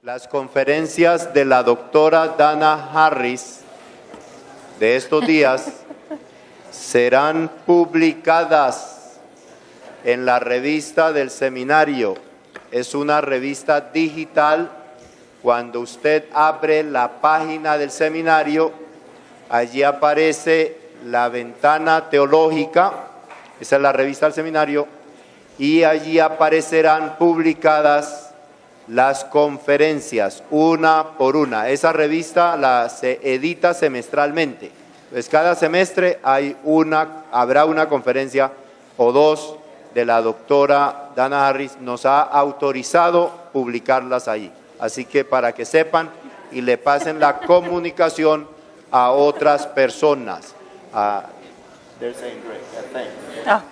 Las conferencias de la doctora Dana Harris de estos días serán publicadas en la revista del seminario. Es una revista digital. Cuando usted abre la página del seminario, allí aparece la ventana teológica, esa es la revista del seminario, y allí aparecerán publicadas las conferencias, una por una. Esa revista se edita semestralmente. Pues cada semestre habrá una conferencia o dos de la doctora Dana Harris. Nos ha autorizado publicarlas allí. Así que para que sepan y le pasen la comunicación a otras personas. They're saying great. Thanks.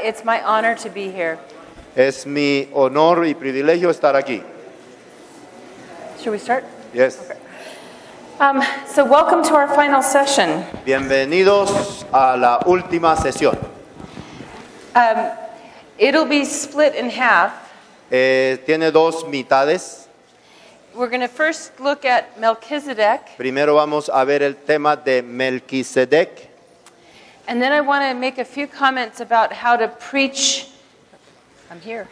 It's my honor to be here. Es mi honor y privilegio estar aquí. Should we start? Yes. Okay. So welcome to our final session. Bienvenidos a la última sesión. It'll be split in half. Tiene dos mitades. We're going to first look at Melchizedek. Primero vamos a ver el tema de Melquisedec. And then I want to make a few comments about how to preach. I'm here.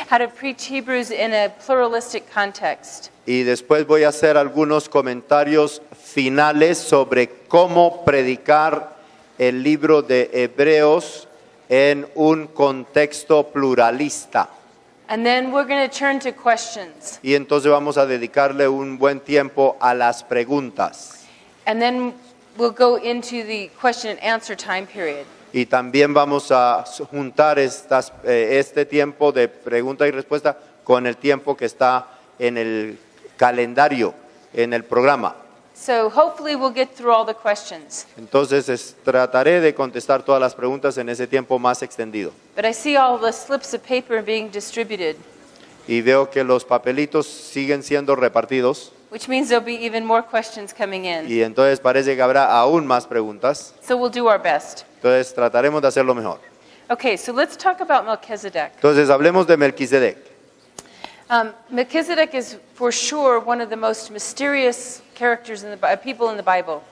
How to preach Hebrews in a pluralistic context. Y después voy a hacer algunos comentarios finales sobre cómo predicar el libro de Hebreos en un contexto pluralista. And then we're going to turn to questions. Y entonces vamos a dedicarle un buen tiempo a las preguntas. And then we'll go into the question and answer time period. Y también vamos a juntar este tiempo de pregunta y respuesta con el tiempo que está en el calendario, en el programa. So hopefully we'll get through all the questions. Entonces trataré de contestar todas las preguntas en ese tiempo más extendido. But I see all the slips of paper being distributed, Y veo que los papelitos siguen siendo repartidos which means there'll be even more questions coming in. y entonces parece que habrá aún más preguntas. So we'll do our best. Entonces trataremos de hacerlo mejor. Okay, so let's talk about Melchizedek. Entonces hablemos de Melquisedec. Melchizedek is for sure one of the most mysterious characters in the people in the Bible.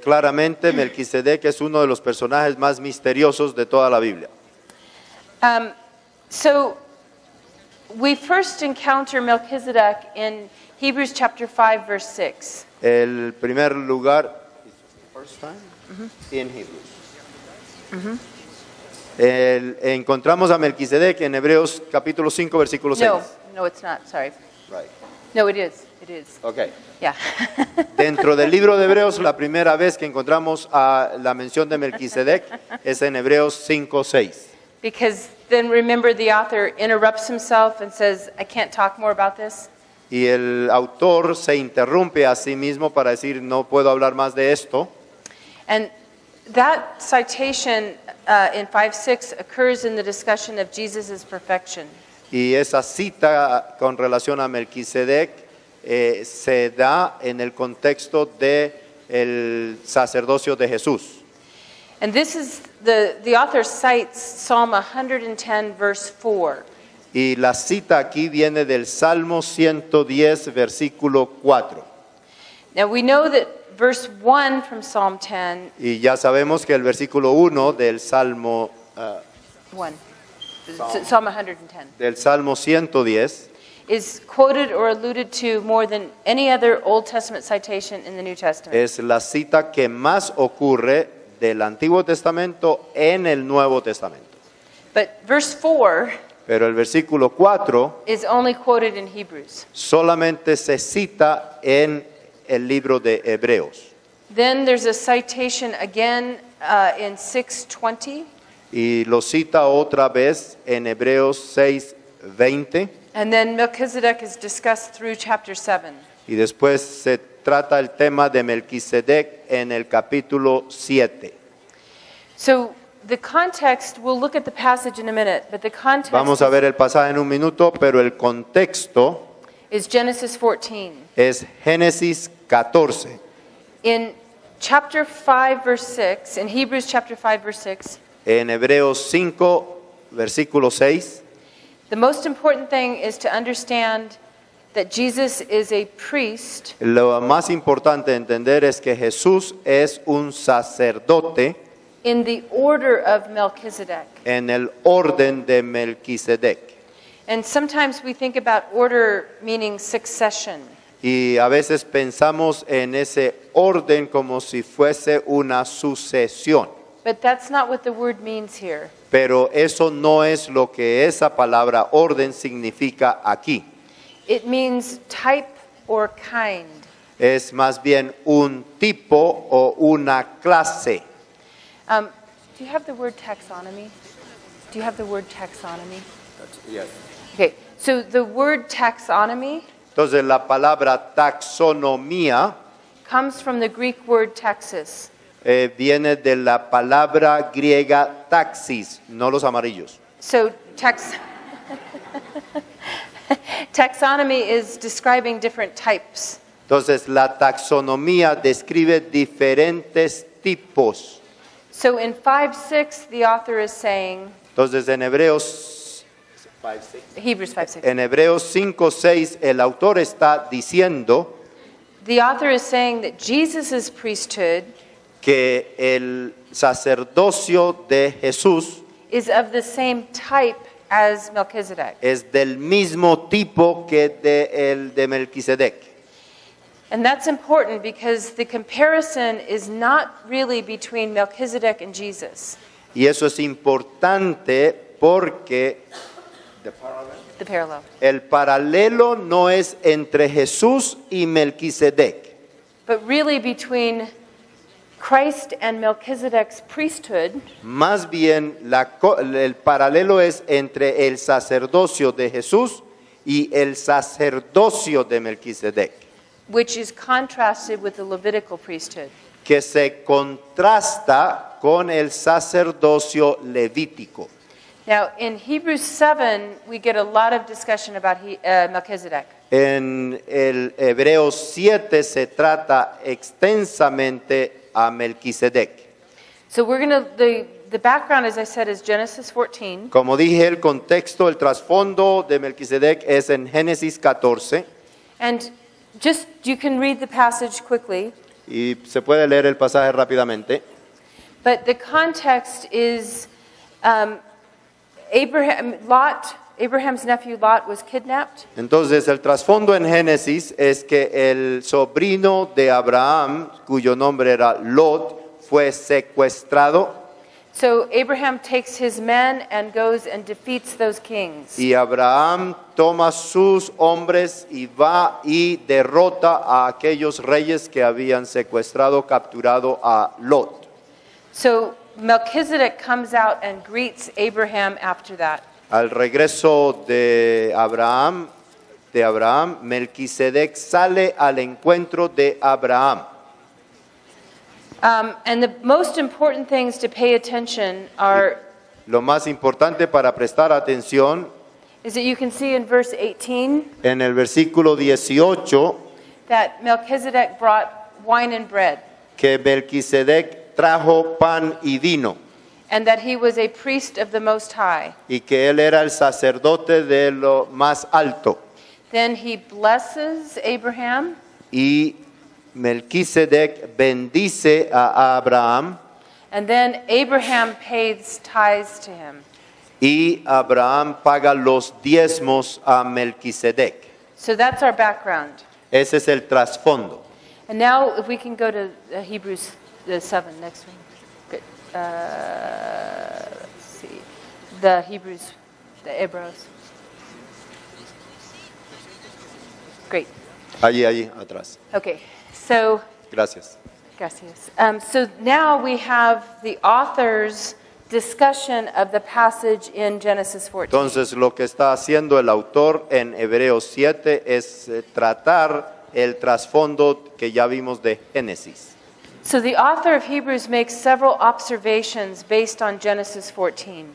Claramente Melquisedec es uno de los personajes más misteriosos de toda la Biblia. So we first encounter Melchizedek in Hebrews chapter 5 verse 6. El primer lugar first time in Hebrews. Encontramos a Melquisedec en Hebreos capítulo 5 versículo 6. No, it's not. Sorry. Right. No, it is. It is. Okay. Yeah. Dentro del libro de Hebreos, la primera vez que encontramos la mención de Melquisedec es en Hebreos 5:6. Because then remember the author interrupts himself and says, I can't talk more about this. Y el autor se interrumpe a sí mismo para decir, no puedo hablar más de esto. And that citation in 5:6 occurs in the discussion of Jesus' perfection. Y esa cita con relación a Melquisedec se da en el contexto de el sacerdocio de Jesús. And this is the author cites Psalm 110 verse 4. Y la cita aquí viene del Salmo 110 versículo 4. Now we know that verse 1 from Psalm 10 Y ya sabemos que el versículo 1 del Salmo 1 Psalm 110 del Salmo 110 is quoted or alluded to more than any other Old Testament citation in the New Testament. es la cita que más ocurre del Antiguo Testamento en el Nuevo Testamento. But verse 4 Pero el versículo 4 is only quoted in Hebrews. solamente se cita en el libro de Hebreos. Then there's a citation again in 6:20. Y lo cita otra vez en Hebreos 6:20. And then Melchizedek is discussed through chapter 7. Y después se trata el tema de Melquisedec en el capítulo 7. So the context, we'll look at the passage in a minute, but the context Vamos a ver el pasaje en un minuto, pero el contexto is Genesis 14. es Génesis 14. In chapter 5 verse 6, in Hebrews chapter 5 verse 6, En Hebreos 5, versículo 6, The most important thing is to understand that Jesus is a priest Lo más importante de entender es que Jesús es un sacerdote in the order of Melchizedek. en el orden de Melquisedec. And sometimes we think about order meaning succession. Y a veces pensamos en ese orden como si fuese una sucesión. But that's not what the word means here. Pero eso no es lo que esa palabra orden significa aquí. It means type or kind. Es más bien un tipo o una clase. Do you have the word taxonomy? Do you have the word taxonomy? Yes. Okay, so the word taxonomy Entonces la palabra taxonomía comes from the Greek word taxis. viene de la palabra griega taxis, no los amarillos. So taxonomy is describing different types. Entonces la taxonomía describe diferentes tipos. So in 5:6, the author is saying, Entonces en Hebreos Hebrews 5:6. En Hebreos 5:6 el autor está diciendo The author is saying that Jesus' priesthood que el sacerdocio de Jesús is of the same type as Melchizedek. es del mismo tipo que el de Melquisedec. And that's important because the comparison is not really between Melchizedek and Jesus. Y eso es importante porque The parallel. el paralelo no es entre Jesús y Melquisedec, But really between Christ and Melchizedek's priesthood más bien el paralelo es entre el sacerdocio de Jesús y el sacerdocio de Melquisedec, which is contrasted with the Levitical priesthood. que se contrasta con el sacerdocio levítico. Now, in Hebrews 7, we get a lot of discussion about Melchizedek. En el Hebreos 7 se trata extensamente a Melquisedec. So we're going to, the background, as I said, is Genesis 14. Como dije, el contexto, el trasfondo de Melquisedec es en Génesis 14 And just, you can read the passage quickly, y se puede leer el pasaje rápidamente. but the context is Abraham's nephew Lot was kidnapped. Entonces, el trasfondo en Génesis es que el sobrino de Abraham, cuyo nombre era Lot, fue secuestrado So Abraham takes his men and goes and defeats those kings. y Abraham toma sus hombres y va y derrota a aquellos reyes que habían secuestrado, capturado a Lot. So Melchizedek comes out and greets Abraham after that. Al regreso de Abraham, Melquisedec sale al encuentro de Abraham. And the most important things to pay attention are Lo más importante para prestar atención is that you can see in verse 18 en el versículo 18 that Melchizedek brought wine and bread, que Melquisedec trajo pan y vino and that he was a priest of the Most High. y que él era el sacerdote de lo más alto. Then he blesses Abraham, Y Melquisedec bendice a Abraham and then Abraham pays tithes to him. y Abraham paga los diezmos a Melquisedec. So that's our background. Ese es el trasfondo. And now if we can go to Hebrews 7, next one. Good. Let's see. The Hebrews, the Hebrews. Great. Allí, atrás. Okay. So, Gracias. gracias. So now we have the author's discussion of the passage in Genesis 14. Entonces, lo que está haciendo el autor en Hebreos 7 es tratar el trasfondo que ya vimos de Génesis. So the author of Hebrews makes several observations based on Genesis 14.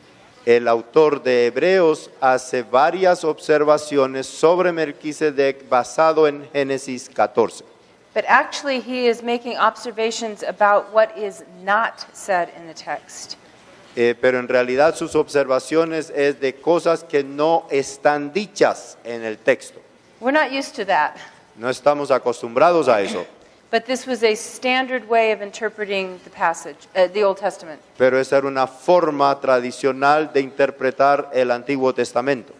El autor de Hebreos hace varias observaciones sobre Melquisedec basado en Génesis 14. But actually he is making observations about what is not said in the text. pero en realidad sus observaciones es de cosas que no están dichas en el texto. We're not used to that. No estamos acostumbrados a eso, But this was a standard way of interpreting the passage, the Old Testament. pero esa era una forma tradicional de interpretar el Antiguo Testamento.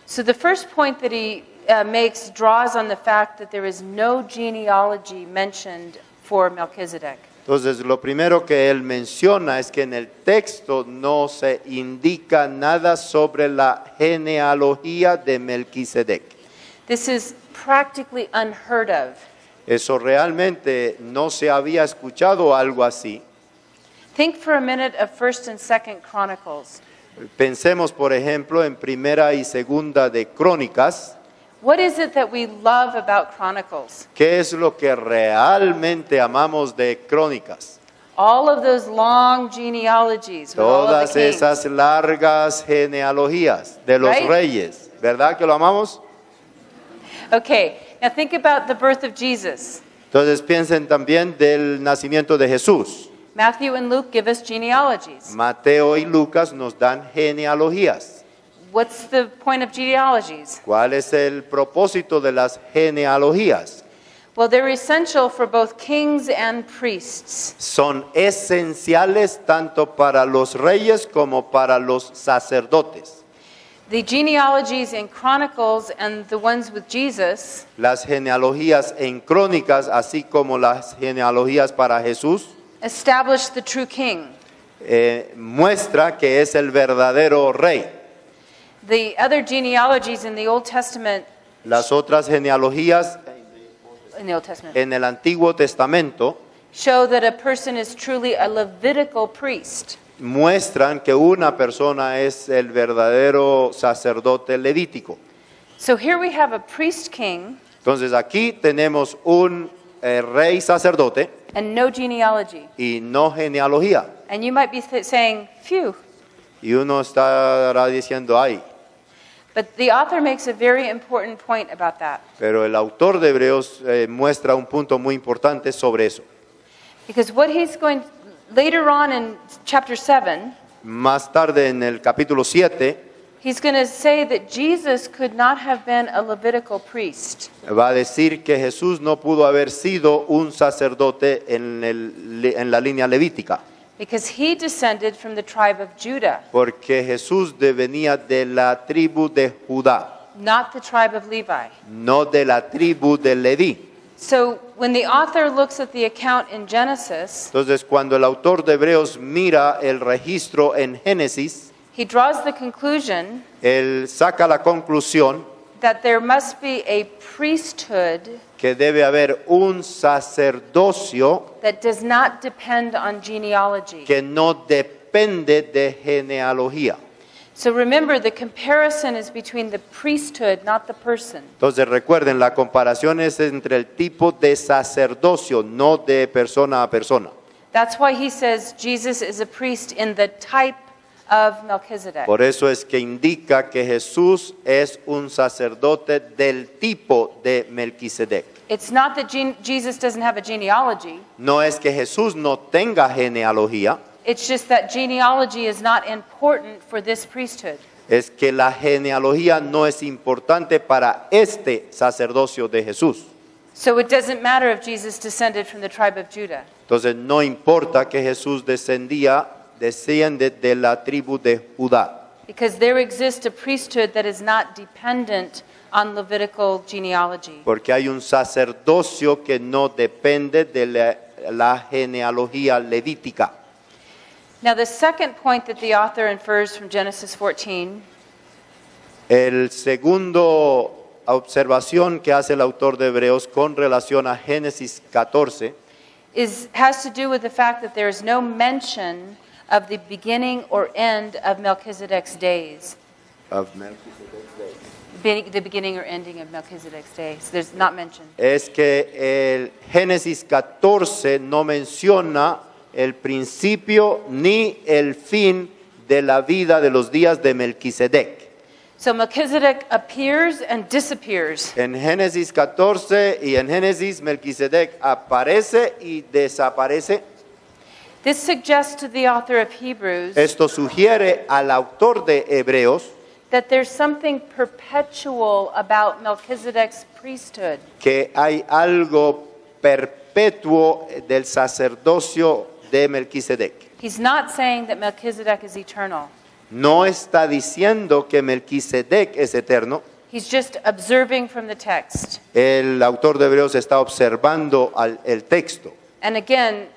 So the first point that he makes draws on the fact that there is no genealogy mentioned for Melchizedek. Entonces, lo primero que él menciona es que en el texto no se indica nada sobre la genealogía de Melquisedec. This is practically unheard of. Eso realmente no se había escuchado algo así. Think for a minute of 1st and 2nd Chronicles. Pensemos, por ejemplo, en Primera y Segunda de Crónicas. What is it that we love about Chronicles? ¿Qué es lo que realmente amamos de Crónicas? All of those long genealogies with all of Todas the kings. esas largas genealogías de los Right? reyes. ¿Verdad que lo amamos? Okay, now think about the birth of Jesus. Entonces piensen también del nacimiento de Jesús. Matthew and Luke give us genealogies. Mateo y Lucas nos dan genealogías. What's the point of genealogies? ¿Cuál es el propósito de las genealogías? Well, they're essential for both kings and priests. Son esenciales tanto para los reyes como para los sacerdotes. The genealogies in Chronicles and the ones with Jesus Las genealogías en Crónicas, así como las genealogías para Jesús, establish the true king. muestra que es el verdadero rey. The other genealogies in the Old Testament, Las otras genealogías en el Antiguo Testamento show that a person is truly a Levitical priest. muestran que una persona es el verdadero sacerdote levítico. So here we have a priest king Entonces aquí tenemos un rey sacerdote and no genealogy. y no genealogía. And you might be saying, phew. Y uno estará diciendo, ay, But the author makes a very important point about that. pero el autor de Hebreos muestra un punto muy importante sobre eso. Because what he's going, later on in chapter 7, Más tarde en el capítulo 7 he's going to say that Jesus could not have been a Levitical priest. va a decir que Jesús no pudo haber sido un sacerdote en la línea levítica, Because he descended from the tribe of Judah, porque Jesús venía de la tribu de Judá, not the tribe of Levi. no de la tribu de Leví. So when the author looks at the account in Genesis, Entonces, cuando el autor de Hebreos mira el registro en Génesis, he draws the conclusion él saca la conclusión that there must be a priesthood que debe haber un sacerdocio that does not depend on genealogy. que no depende de genealogía. So remember, the comparison is between the priesthood, not the person. Entonces recuerden, la comparación es entre el tipo de sacerdocio, no de persona a persona. That's why he says Jesus is a priest in the type of Melchizedek. Por eso es que indica que Jesús es un sacerdote del tipo de Melquisedec. It's not that Jesus doesn't have a genealogy. No es que Jesús no tenga genealogía, It's just that genealogy is not important for this priesthood. es que la genealogía no es importante para este sacerdocio de Jesús. So it doesn't matter if Jesus descended from the tribe of Judah. Entonces no importa que Jesús desciende de la tribu de Judá, Because there exists a priesthood that is not dependent on Levitical genealogy. porque hay un sacerdocio que no depende de la genealogía levítica. Now, the second point that the author infers from Genesis 14 El segundo observación que hace el autor de Hebreos con relación a Génesis 14 has to do with the fact that there is no mention of the beginning or end of Melchizedek's days. The beginning or ending of Melchizedek's days. There's not mentioned. es que el Génesis 14 no menciona el principio ni el fin de la vida de los días de Melquisedec. So Melchizedek appears and disappears. En Génesis 14 y en Génesis Melquisedec aparece y desaparece. This suggests to the author of Hebrews Esto sugiere al autor de Hebreos that there's something perpetual about Melchizedek's priesthood. que hay algo perpetuo del sacerdocio de Melquisedec. He's not saying that Melchizedek is eternal. No está diciendo que Melquisedec es eterno. He's just observing from the text. El autor de Hebreos está observando el texto. And again,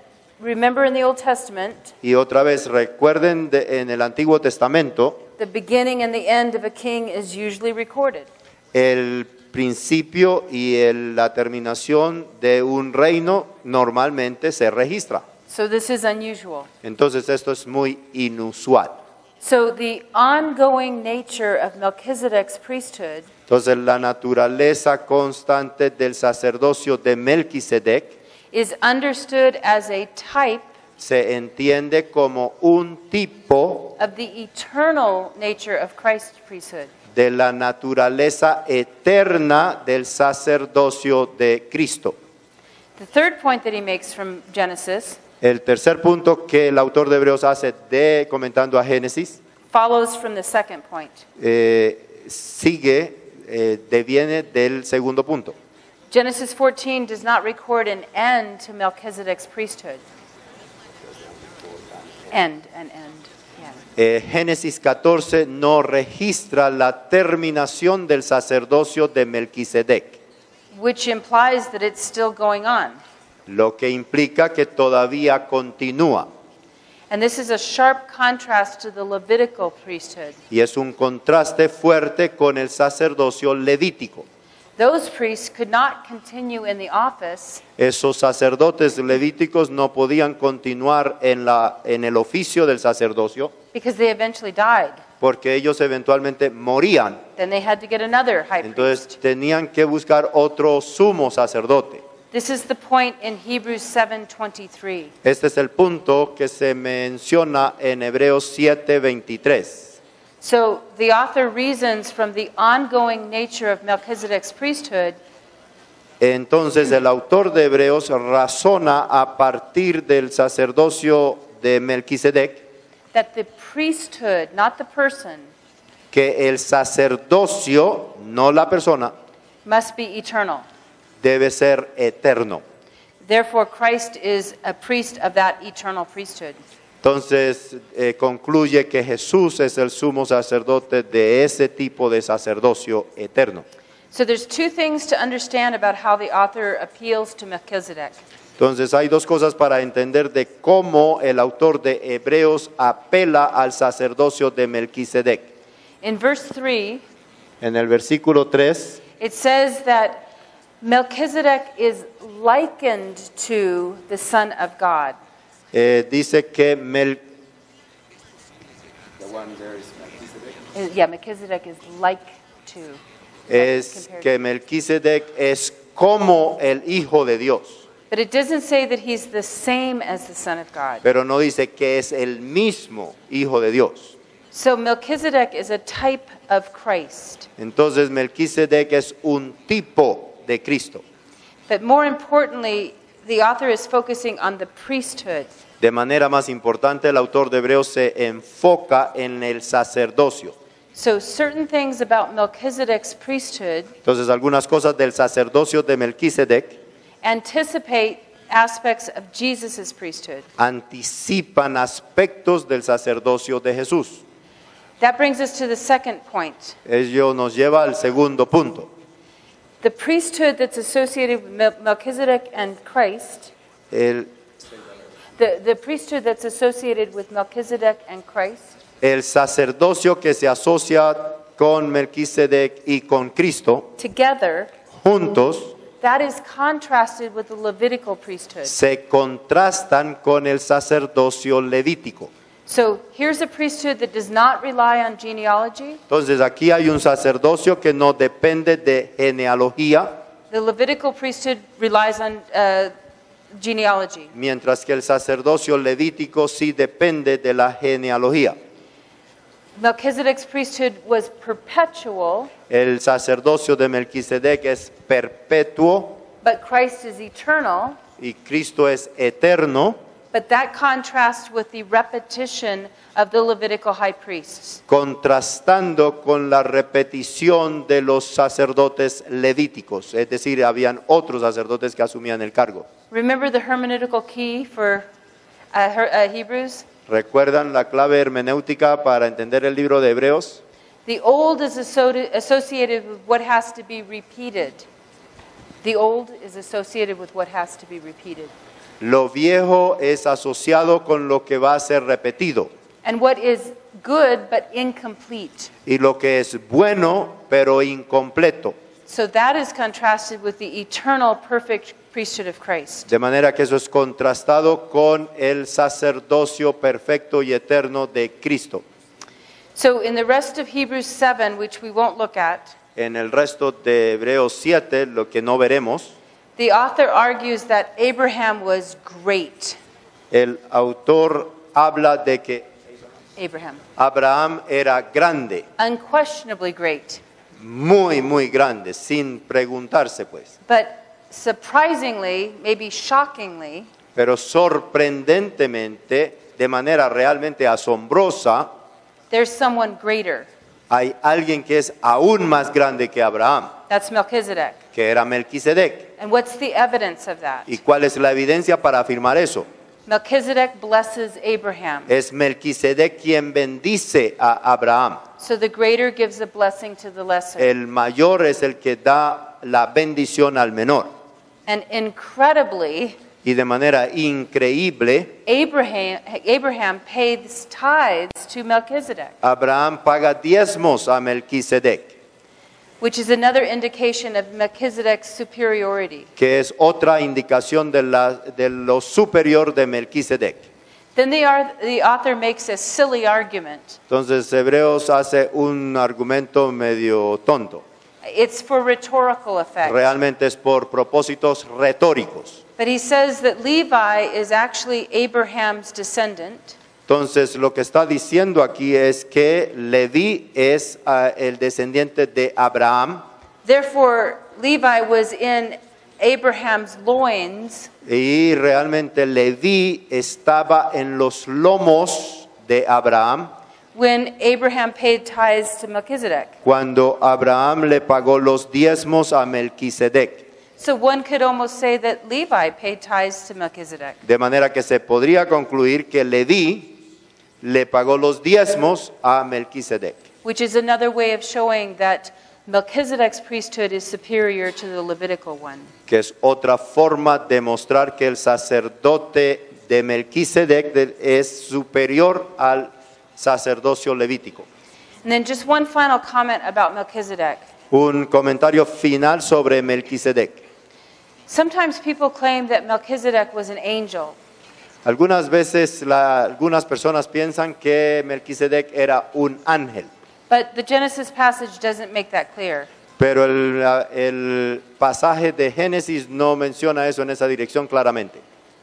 remember in the Old Testament, Y otra vez, recuerden en el Antiguo Testamento, the beginning and the end of a king is usually recorded. el principio y la terminación de un reino normalmente se registra. So this is unusual. Entonces esto es muy inusual. So the ongoing nature of Melchizedek's priesthood Entonces la naturaleza constante del sacerdocio de Melquisedec is understood as a type se entiende como un tipo of the eternal nature of Christ's priesthood. de la naturaleza eterna del sacerdocio de Cristo. The third point that he makes from Genesis El tercer punto que el autor de Hebreos hace comentando a Génesis follows from the second point. deviene del segundo punto. Genesis 14 does not record an end to Melchizedek's priesthood. An end. Yeah. Génesis 14 no registra la terminación del sacerdocio de Melquisedec, Which implies that it's still going on. lo que implica que todavía continúa. And this is a sharp contrast to the Levitical priesthood. Y es un contraste fuerte con el sacerdocio levítico. Those priests could not continue in the office Esos sacerdotes levíticos no podían continuar en el oficio del sacerdocio because they eventually died. porque ellos eventualmente morían. Then they had to get another high Entonces priest. tenían que buscar otro sumo sacerdote. This is the point in Hebrews 7:23. Este es el punto que se menciona en Hebreos 7:23. So the author reasons from the ongoing nature of Melchizedek's priesthood Entonces el autor de Hebreos razona a partir del sacerdocio de Melquisedec that the priesthood, not the person, que el sacerdocio, no la persona, must be eternal. debe ser eterno. Therefore, Christ is a priest of that eternal priesthood. Entonces concluye que Jesús es el sumo sacerdote de ese tipo de sacerdocio eterno. So there's two things to understand about how the author appeals to Melchizedek. Entonces hay dos cosas para entender de cómo el autor de Hebreos apela al sacerdocio de Melquisedec. In verse 3, En el versículo 3 it says that Melchizedek is likened to the Son of God. dice que Melchizedek is like to. es que Melquisedec es como el Hijo de Dios, But it doesn't say that he's the same as the Son of God. pero no dice que es el mismo Hijo de Dios. So Melchizedek is a type of Christ. Entonces Melquisedec es un tipo de Cristo. But more importantly, the author is focusing on the priesthood. De manera más importante, el autor de Hebreos se enfoca en el sacerdocio. So certain things about Melchizedek's priesthood Entonces, algunas cosas del sacerdocio de Melquisedec anticipate aspects of Jesus' priesthood. anticipan aspectos del sacerdocio de Jesús. That brings us to the second point. Ello nos lleva al segundo punto. The priesthood that's associated with Melchizedek and Christ, El priesthood that's associated with Melchizedek and Christ sacerdocio que se asocia con Melquisedec y con Cristo, together, juntos, that is contrasted with the Levitical priesthood. se contrastan con el sacerdocio levítico. So here's a priesthood that does not rely on genealogy. Entonces, aquí hay un sacerdocio que no depende de genealogía, The Levitical priesthood relies on genealogy. mientras que el sacerdocio levítico sí depende de la genealogía. Melchizedek's priesthood was perpetual, El sacerdocio de Melquisedec es perpetuo but Christ is eternal. y Cristo es eterno. But that contrasts with the repetition of the Levitical high priests. contrastando con la repetición de los sacerdotes levíticos, es decir, habían otros sacerdotes que asumían el cargo. Remember the hermeneutical key for Hebrews? ¿Recuerdan la clave hermenéutica para entender el libro de Hebreos? The old is associated with what has to be repeated. The old is associated with what has to be repeated. Lo viejo es asociado con lo que va a ser repetido. And what is good but incomplete. Y lo que es bueno, pero incompleto. So that is contrasted with the eternal perfect priesthood of Christ. De manera que eso es contrastado con el sacerdocio perfecto y eterno de Cristo. So in the rest of Hebrews 7, which we won't look at, En el resto de Hebreos 7, lo que no veremos, the author argues that Abraham was great. el autor habla de que Abraham. Abraham era grande, Unquestionably great. muy, muy grande, sin preguntarse pues. But surprisingly, maybe shockingly, Pero sorprendentemente, de manera realmente asombrosa, there's someone greater. hay alguien que es aún más grande que Abraham, That's Melchizedek. que era Melquisedec. And what's the evidence of that? ¿Y cuál es la evidencia para afirmar eso? Melchizedek blesses Abraham. Es Melquisedec quien bendice a Abraham. So the greater gives a blessing to the lesser. El mayor es el que da la bendición al menor. And incredibly, Y de manera increíble, Abraham pays tithes to Melchizedek, Abraham paga diezmos a Melquisedec, which is another indication of Melchizedek's superiority. que es otra indicación de lo superior de Melquisedec. Then the author makes a silly argument. Entonces Hebreos hace un argumento medio tonto. It's for rhetorical effect. Realmente es por propósitos retóricos. But he says that Levi is actually Abraham's descendant. Entonces lo que está diciendo aquí es que Leví es el descendiente de Abraham Therefore, Levi was in Abraham's loins y realmente Leví estaba en los lomos de Abraham when Abraham paid tithes to Melchizedek. cuando Abraham le pagó los diezmos a Melquisedec. So one could almost say that Levi paid tithes to Melchizedek. De manera que se podría concluir que Leví le pagó los diezmos a Melquisedec, Which is another way of showing that Melchizedek's priesthood is superior to the Levitical one. que es otra forma de mostrar que el sacerdote de Melquisedec es superior al sacerdocio levítico. And then just one final comment about Melchizedek. Un comentario final sobre Melquisedec. Sometimes people claim that Melchizedek was an angel. Algunas veces algunas personas piensan que Melquisedec era un ángel, But the Genesis passage doesn't make that clear. pero el pasaje de Génesis no menciona eso en esa dirección claramente.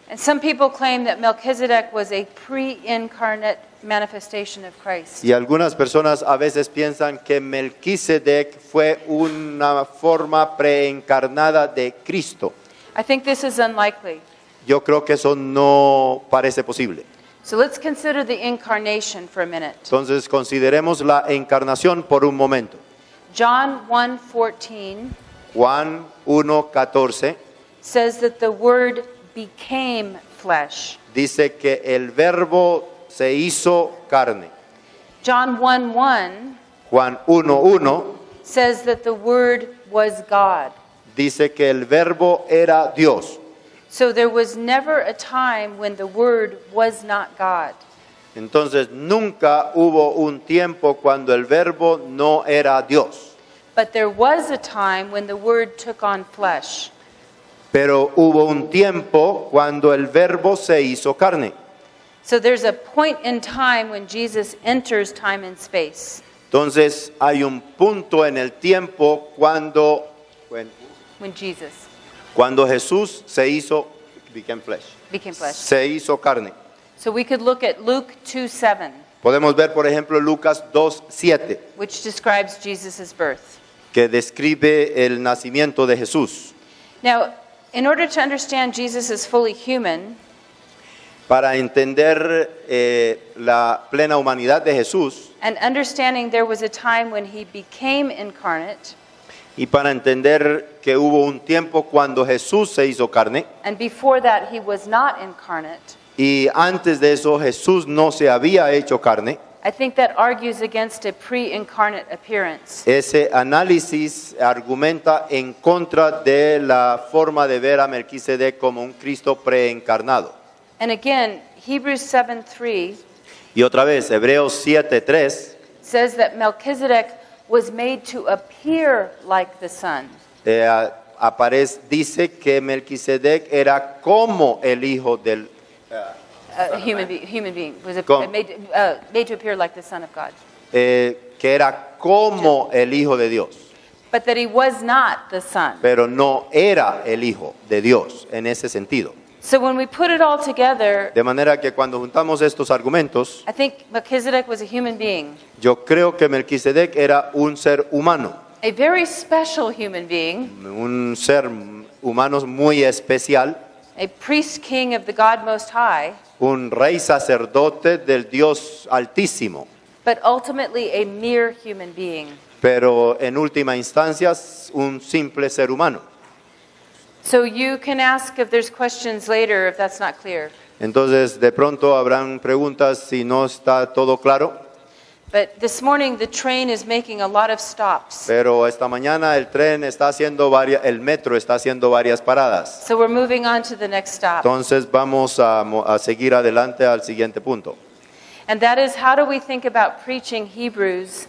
And some people claim that Melchizedek was a pre-incarnate manifestation of Christ. Y algunas personas a veces piensan que Melquisedec fue una forma preencarnada de Cristo. I think this is unlikely. Yo creo que eso no parece posible. So let's consider the incarnation for a minute. Entonces consideremos la encarnación por un momento. John 1:14 Juan 1:14 says that the word became flesh. dice que el verbo se hizo carne. John 1:1 Juan 1:1 says that the word was God. dice que el verbo era Dios. So there was never a time when the word was not God. Entonces nunca hubo un tiempo cuando el verbo no era Dios. But there was a time when the word took on flesh. Pero hubo un tiempo cuando el verbo se hizo carne. So there's a point in time when Jesus enters time and space. Entonces hay un punto en el tiempo cuando When Jesús se hizo became flesh. Se hizo carne. So we could look at Luke 2:7, Podemos ver, por ejemplo, Lucas 2:7, which describes Jesus' birth. que describe el nacimiento de Jesús. Now, in order to understand Jesus is fully human, Para entender la plena humanidad de Jesús and understanding there was a time when he became incarnate, y para entender que hubo un tiempo cuando Jesús se hizo carne and before that he was not incarnate, y antes de eso Jesús no se había hecho carne, I think that argues against a pre-incarnate appearance. ese análisis argumenta en contra de la forma de ver a Melquisedec como un Cristo preencarnado. And again, Hebrews 7:3 Y otra vez, Hebreos 7:3 says that Melchizedek was made to appear like the Son. dice que Melquisedec era como el hijo del Human being was Como- made to appear like the Son of God. que era como el hijo de Dios, But that he was not the Son. pero no era el hijo de Dios en ese sentido. So when we put it all together, De manera que cuando juntamos estos argumentos, I think Melchizedek was a human being, yo creo que Melquisedec era un ser humano, a very special human being, un ser humano muy especial, a priest king of the God Most High, un rey sacerdote del Dios Altísimo, but ultimately a mere human being. pero en última instancia un simple ser humano. So you can ask if there's questions later if that's not clear. Entonces, de pronto habrán preguntas si no está todo claro, But this morning the train is making a lot of stops. pero esta mañana el metro está haciendo varias paradas. So we're moving on to the next stop. Entonces vamos a seguir adelante al siguiente punto. And that is, how do we think about preaching Hebrews?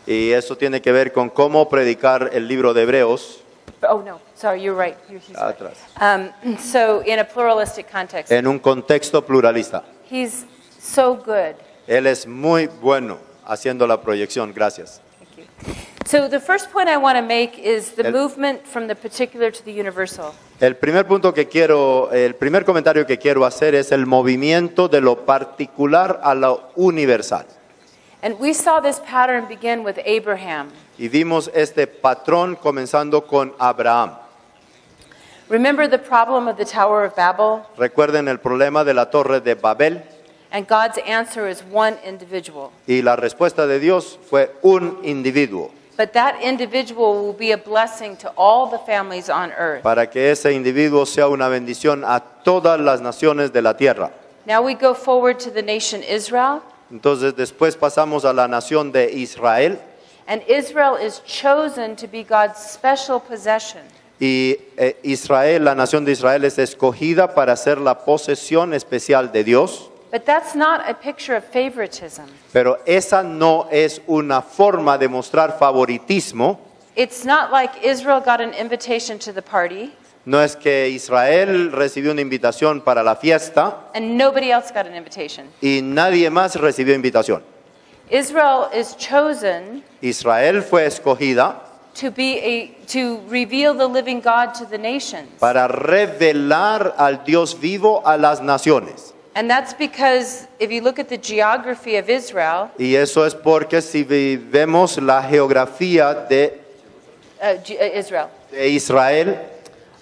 Y eso tiene que ver con cómo predicar el libro de Hebreos Oh no, sorry, you're right. He's right. atrás, So in a pluralistic context, en un contexto pluralista. he's so good. Él es muy bueno haciendo la proyección. Gracias. Thank you. So the first point I want to make is the El- movement from the particular to the universal. El primer comentario que quiero hacer es el movimiento de lo particular a lo universal. And we saw this pattern begin with Abraham. Y vimos este patrón comenzando con Abraham. Remember the problem of the Tower of Babel? Recuerden el problema de la Torre de Babel And God's answer is one individual. y la respuesta de Dios fue un individuo, But that individual will be a blessing to all the families on earth. para que ese individuo sea una bendición a todas las naciones de la tierra. Now we go forward to the nation Israel. Entonces después pasamos a la nación de Israel And Israel is chosen to be God's special possession. y Israel, la nación de Israel es escogida para ser la posesión especial de Dios, But that's not a picture of favoritism. pero esa no es una forma de mostrar favoritismo. It's not like Israel got an invitation to the party No es que Israel recibió una invitación para la fiesta and nobody else got an invitation. y nadie más recibió invitación. Israel is chosen Israel fue escogida to reveal the living God to the nations. para revelar al Dios vivo a las naciones. And that's because if you look at the geography of Israel, Y eso es porque si vemos la geografía de Israel,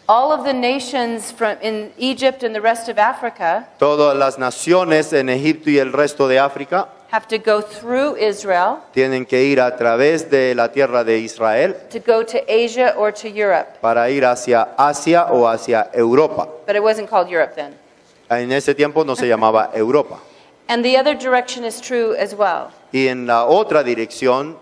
all of the nations in Egypt and the rest of Africa todas las naciones en Egipto y el resto de África have to go through Israel tienen que ir a través de la tierra de Israel to go to Asia or to Europe. para ir hacia Asia o hacia Europa. But it wasn't called Europe then. En ese tiempo no se llamaba Europa. And the other direction is true as well. Y en la otra dirección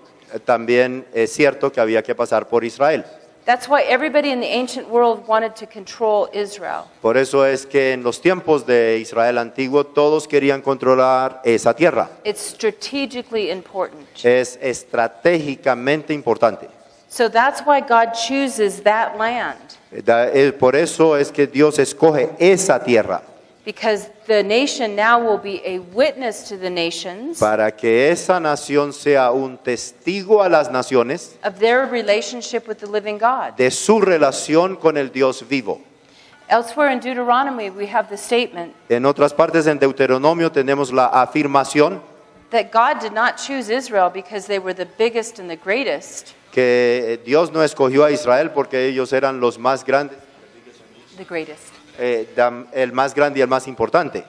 también es cierto que había que pasar por Israel. That's why everybody in the ancient world wanted to control Israel. Por eso es que en los tiempos de Israel antiguo todos querían controlar esa tierra. It's strategically important. Es estratégicamente importante. So that's why God chooses that land, Por eso es que Dios escoge esa tierra, because the nation now will be a witness to the nations para que esa nación sea un testigo a las naciones of their relationship with the living God. de su relación con el Dios vivo. Elsewhere in Deuteronomy, we have the statement En otras partes en Deuteronomio tenemos la afirmación that God did not choose Israel because they were the biggest and the greatest, que Dios no escogió a Israel porque ellos eran los más grandes, the greatest. el más grande y el más importante,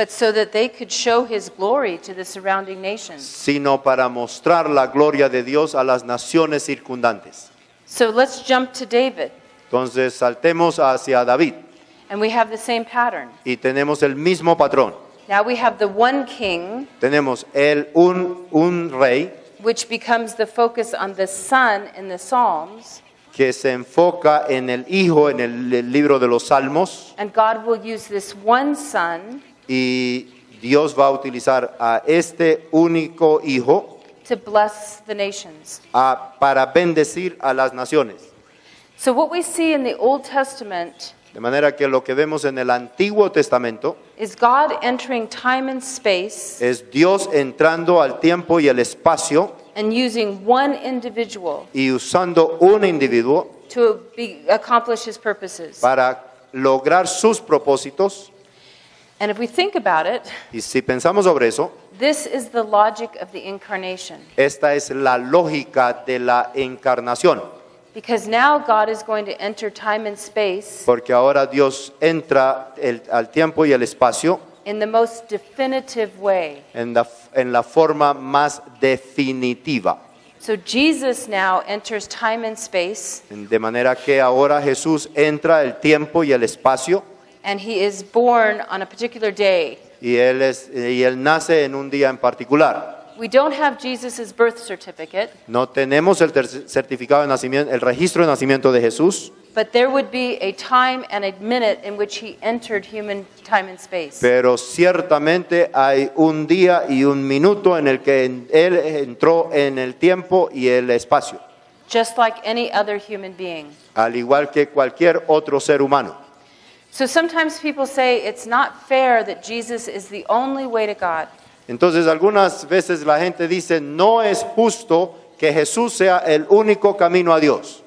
but so that they could show his glory to the surrounding nations. sino para mostrar la gloria de Dios a las naciones circundantes. So let's jump to David, Entonces saltemos hacia David and we have the same pattern. y tenemos el mismo patrón. Now we have the one king, Tenemos un rey which becomes the focus on the son in the Psalms, que se enfoca en el hijo en el libro de los Salmos, and God will use this one son y Dios va a utilizar a este único hijo to bless the nations. para bendecir a las naciones. So what we see in the Old Testament De manera que lo que vemos en el Antiguo Testamento is God entering time and space es Dios entrando al tiempo y el espacio and using one individual y usando un individuo to accomplish his purposes. para lograr sus propósitos. And if we think about it, Y si pensamos sobre eso, this is the logic of the incarnation. esta es la lógica de la encarnación, Because now God is going to enter time and space porque ahora Dios entra al tiempo y el espacio in the most definitive way. en la forma más definitiva. So Jesus now enters time and space, De manera que ahora Jesús entra el tiempo y el espacio and he is born on a particular day. y él nace en un día en particular. We don't have Jesus' birth certificate, No tenemos el certificado de nacimiento, el registro de nacimiento de Jesús, but there would be a time and a minute in which he entered human time and space. pero ciertamente hay un día y un minuto en el que él entró en el tiempo y el espacio, Just like any other human being. al igual que cualquier otro ser humano. So sometimes people say it's not fair that Jesus is the only way to God. Entonces algunas veces la gente dice, no es justo que Jesús sea el único camino a Dios.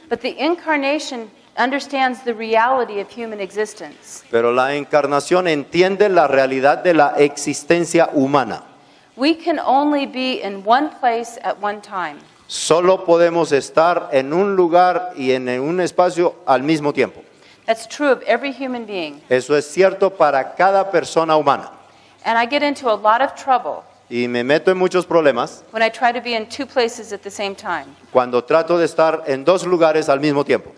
But the incarnation understands the reality of human existence. Pero la encarnación entiende la realidad de la existencia humana. We can only be in one place at one time. Solo podemos estar en un lugar y en un espacio al mismo tiempo. That's true of every human being. Eso es cierto para cada persona humana. And I get into a lot of trouble Y me meto en muchos problemas when I try to be in two places at the same time. cuando trato de estar en dos lugares al mismo tiempo.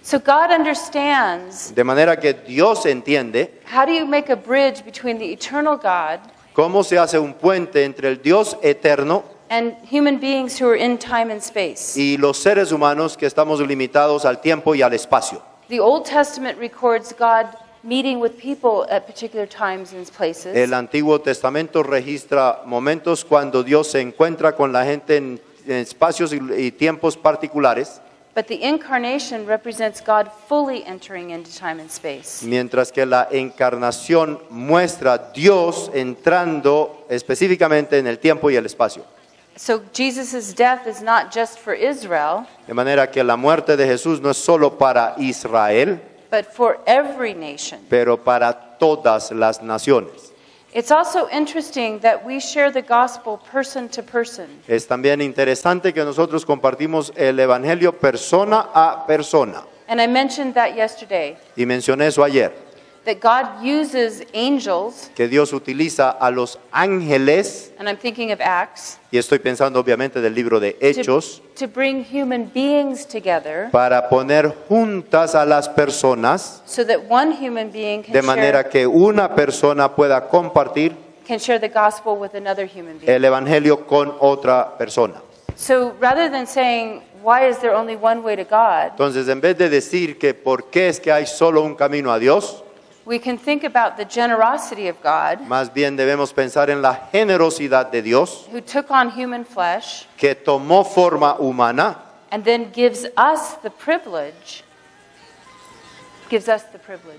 So God understands, De manera que Dios entiende how do you make a bridge between the eternal God cómo se hace un puente entre el Dios eterno and human beings who are in time and space? y los seres humanos que estamos limitados al tiempo y al espacio. The Old Testament records God meeting with people at particular times and places. El Antiguo Testamento registra momentos cuando Dios se encuentra con la gente en espacios y tiempos particulares, But the incarnation represents God fully entering into time and space. mientras que la encarnación muestra a Dios entrando específicamente en el tiempo y el espacio. So Jesus' death is not just for Israel, De manera que la muerte de Jesús no es solo para Israel, but for every nation. pero para todas las naciones. It's also interesting that we share the gospel person to person. Es también interesante que nosotros compartimos el Evangelio persona a persona. And I mentioned that yesterday, Y mencioné eso ayer, that God uses angels, que Dios utiliza a los ángeles, and I'm thinking of Acts, y estoy pensando obviamente del libro de Hechos, to bring human beings together para poner juntas a las personas, so that one human being de manera que una persona pueda compartir can share the gospel with another human being. el Evangelio con otra persona. So rather than saying, why is there only one way to God, Entonces, en vez de decir que por qué es que hay solo un camino a Dios, we can think about the generosity of God, más bien debemos pensar en la generosidad de Dios, who took on human flesh que tomó forma humana and then gives us the privilege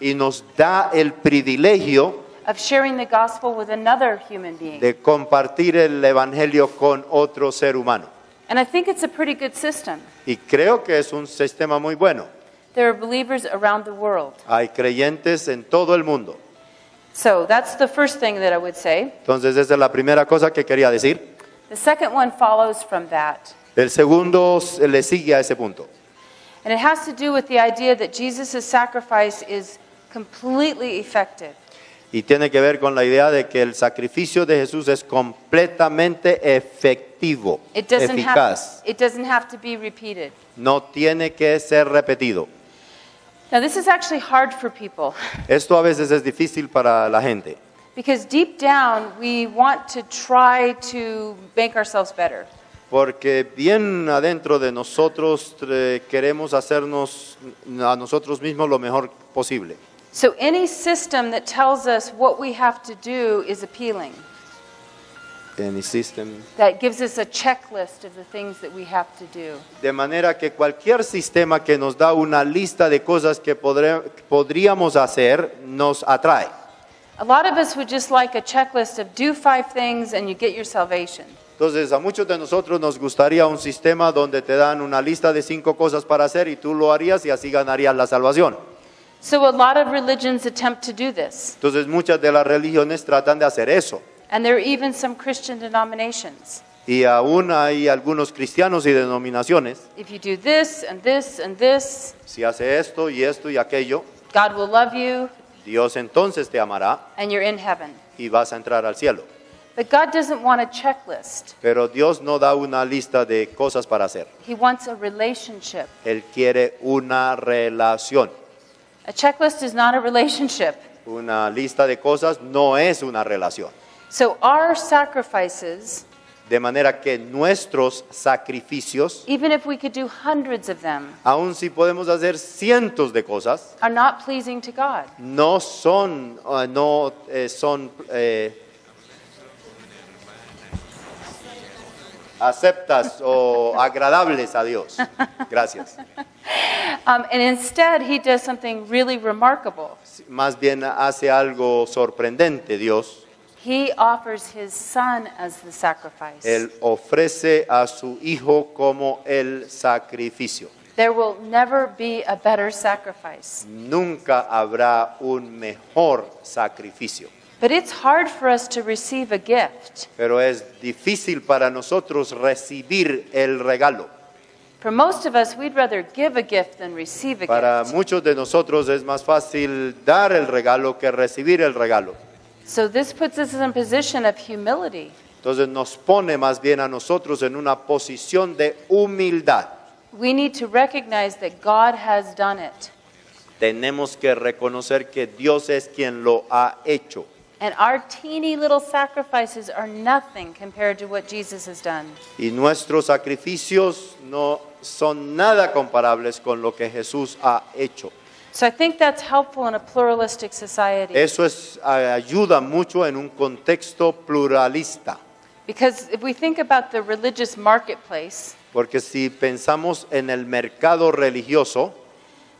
y nos da el privilegio of sharing the gospel with another human being. de compartir el Evangelio con otro ser humano. And I think it's a pretty good system. Y creo que es un sistema muy bueno. There are believers around the world. Hay creyentes en todo el mundo. So that's the first thing that I would say. Entonces, esa es la primera cosa que quería decir. The second one follows from that. El segundo le sigue a ese punto. And it has to do with the idea that Jesus' sacrifice is completely effective. Y tiene que ver con la idea de que el sacrificio de Jesús es completamente efectivo, eficaz. It doesn't have to be repeated. No tiene que ser repetido. Now, this is actually hard for people Esto a veces es difícil para la gente, because deep down we want to try to make ourselves better. porque bien adentro de nosotros queremos hacernos a nosotros mismos lo mejor posible. So any system that tells us what we have to do is appealing. Any system. That gives us a checklist of the things that we have to do. De manera que cualquier sistema que nos da una lista de cosas que podríamos hacer nos atrae. A lot of us would just like a checklist of do 5 things and you get your salvation. Entonces, a muchos de nosotros nos gustaría un sistema donde te dan una lista de 5 cosas para hacer y tú lo harías y así ganarías la salvación. So a lot of religions attempt to do this. Entonces, muchas de las religiones tratan de hacer eso. And there are even some Christian denominations. Y aún hay algunos cristianos y denominaciones. If you do this and this and this, Si hace esto y aquello, God will love you Dios entonces te amará and you're in heaven. y vas a entrar al cielo. But God doesn't want a checklist. Pero Dios no da una lista de cosas para hacer. He wants a relationship. Él quiere una relación. A checklist is not a relationship. Una lista de cosas no es una relación. So our sacrifices, De manera que nuestros sacrificios, even if we could do hundreds of them, aun si podemos hacer cientos de cosas, are not pleasing to God. no son aceptas o agradables a Dios. Gracias. And instead, He does something really remarkable. Más bien hace algo sorprendente Dios. He offers His Son as the sacrifice. Él ofrece a su Hijo como el sacrificio. There will never be a better sacrifice. Nunca habrá un mejor sacrificio. But it's hard for us to receive a gift. Pero es difícil para nosotros recibir el regalo. For most of us, we'd rather give a gift than receive a Para gift. muchos de nosotros es más fácil dar el regalo que recibir el regalo. So this puts us in a position of humility. Entonces nos pone más bien a nosotros en una posición de humildad. We need to recognize that God has done it. Tenemos que reconocer que Dios es quien lo ha hecho. And our teeny little sacrifices are nothing compared to what Jesus has done. Y nuestros sacrificios no son nada comparables con lo que Jesús ha hecho. So I think that's helpful in a pluralistic society. Eso ayuda mucho en un contexto pluralista. Because if we think about the religious marketplace, Porque si pensamos en el mercado religioso,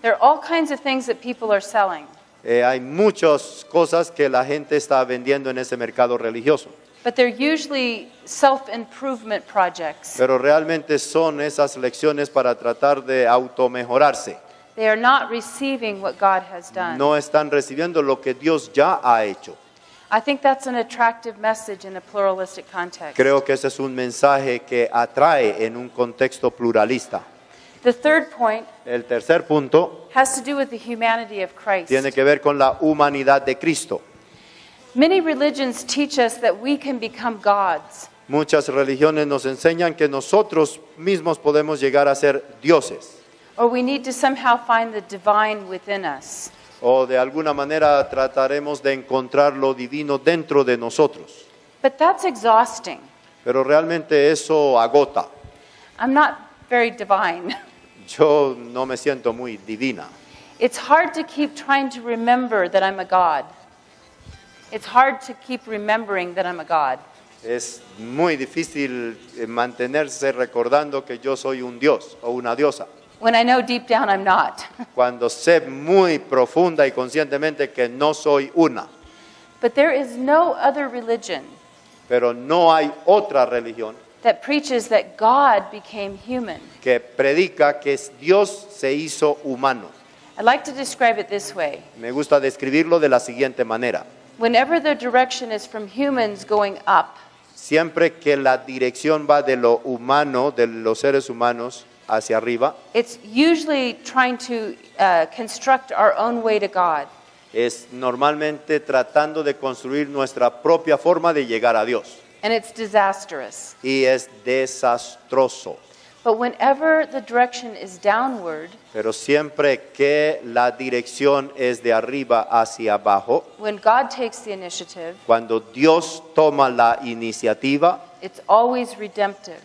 there are all kinds of things that people are selling. hay muchas cosas que la gente está vendiendo en ese mercado religioso. But they're usually self-improvement projects. Pero realmente son esas lecciones para tratar de automejorarse. They are not receiving what God has done. No están recibiendo lo que Dios ya ha hecho. I think that's an attractive message in a pluralistic context. Creo que ese es un mensaje que atrae en un contexto pluralista. The third point El tercer punto has to do with the humanity of Christ. tiene que ver con la humanidad de Cristo. Many religions teach us that we can become gods. Muchas religiones nos enseñan que nosotros mismos podemos llegar a ser dioses. Or we need to somehow find the divine within us. O de alguna manera trataremos de encontrar lo divino dentro de nosotros. But that's exhausting. Pero realmente eso agota. I'm not very divine. Yo no me siento muy divina. It's hard to keep trying to remember that I'm a god. It's hard to keep remembering that I'm a god. Es muy difícil mantenerse recordando que yo soy un dios o una diosa. When I know deep down I'm not. Cuando sé muy profunda y conscientemente que no soy una. But there is no other religion Pero no hay otra religión that preaches that God became human. que predica que Dios se hizo humano. I'd like to describe it this way. Me gusta describirlo de la siguiente manera. Whenever the direction is from humans going up, Siempre que la dirección va de lo humano, de los seres humanos, hacia arriba, it's usually trying to construct our own way to God. es normalmente tratando de construir nuestra propia forma de llegar a Dios. And it's disastrous. Y es desastroso. But whenever the direction is downward, Pero siempre que la dirección es de arriba hacia abajo, when God takes the initiative, cuando Dios toma la iniciativa, it's always redemptive.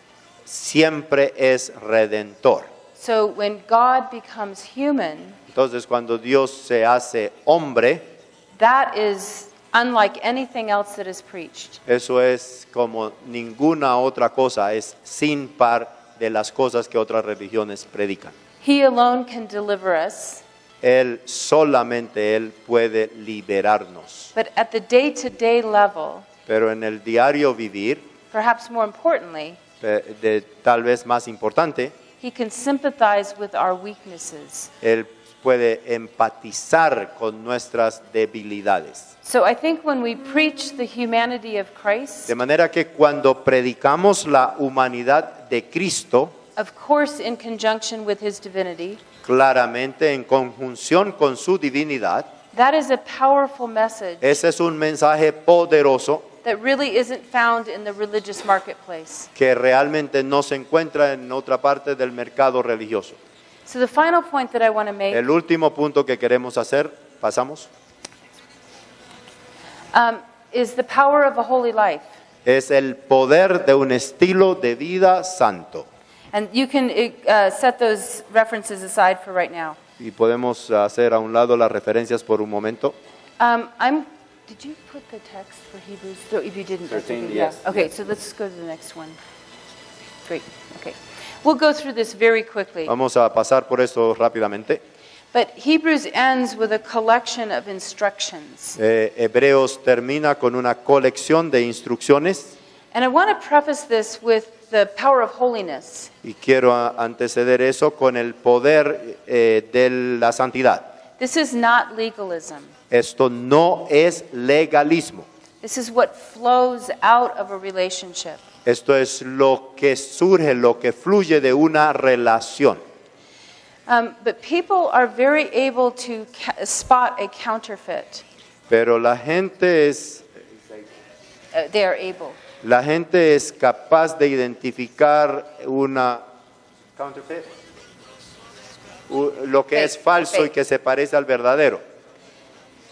siempre es redentor. So when God becomes human, Entonces, cuando Dios se hace hombre, that is unlike anything else that is preached. eso es como ninguna otra cosa, es sin par de las cosas que otras religiones predican. He alone can deliver us, Solamente Él puede liberarnos. but at the day-to-day level, Pero en el diario vivir, perhaps more importantly, tal vez más importante, He can sympathize with our weaknesses. Él puede empatizar con nuestras debilidades. So I think when we preach the humanity of Christ, De manera que cuando predicamos la humanidad de Cristo, of course in conjunction with His divinity, claramente en conjunción con su divinidad, that is a powerful message ese es un mensaje poderoso that really isn't found in the religious marketplace. que realmente no se encuentra en otra parte del mercado religioso. So the final point that I want to make El último punto que queremos hacer, pasamos, is the power of a holy life. es el poder de un estilo de vida santo. And you can set those references aside for right now. Y podemos hacer a un lado las referencias por un momento. Did you put the text for Hebrews? No, if you didn't, that's 13, okay. yes. Yeah. Okay, so let's go to the next one. Great. Okay. We'll go through this very quickly. Vamos a pasar por esto rápidamente. But Hebrews ends with a collection of instructions. Hebreos termina con una colección de instrucciones And I want to preface this with the power of holiness. y quiero anteceder eso con el poder de la santidad. This is not legalism. Esto no es legalismo. This is what flows out of a relationship. Esto es lo que surge, lo que fluye de una relación. But people are very able to spot a counterfeit. Pero la gente es They are able. capaz de identificar una counterfeit, lo que es falso y que se parece al verdadero.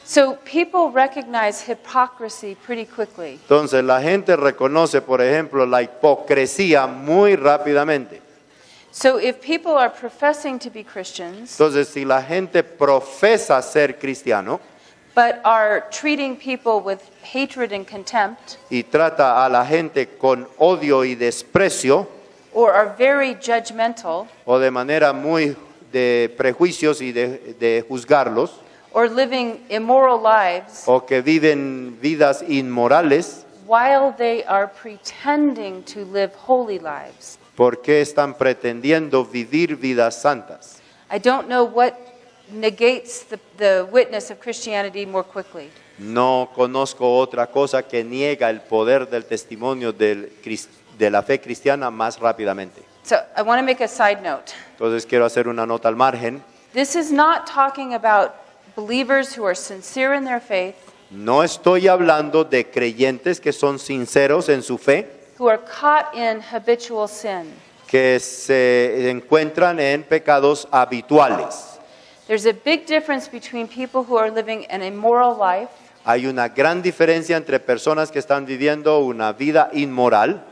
So people recognize hypocrisy pretty quickly. Entonces la gente reconoce, por ejemplo, la hipocresía muy rápidamente. So if people are professing to be Christians, Entonces, si la gente profesa ser cristiano but are treating people with hatred and contempt, y trata a la gente con odio y desprecio, or are very judgmental, o de manera muy de prejuicios y de juzgarlos, or living immoral lives, o que viven vidas inmorales, while they are pretending to live holy lives. ¿por qué están pretendiendo vivir vidas santas? I don't know what negates the witness of Christianity more quickly. No conozco otra cosa que niega el poder del testimonio de la fe cristiana más rápidamente. So I want to make a side note. Entonces quiero hacer una nota al margen. This is not talking about believers who are sincere in their faith, No estoy hablando de creyentes que son sinceros en su fe, who are caught in habitual sin. que se encuentran en pecados habituales. There's a big difference between people who are living an immoral life Hay una gran diferencia entre personas que están viviendo una vida inmoral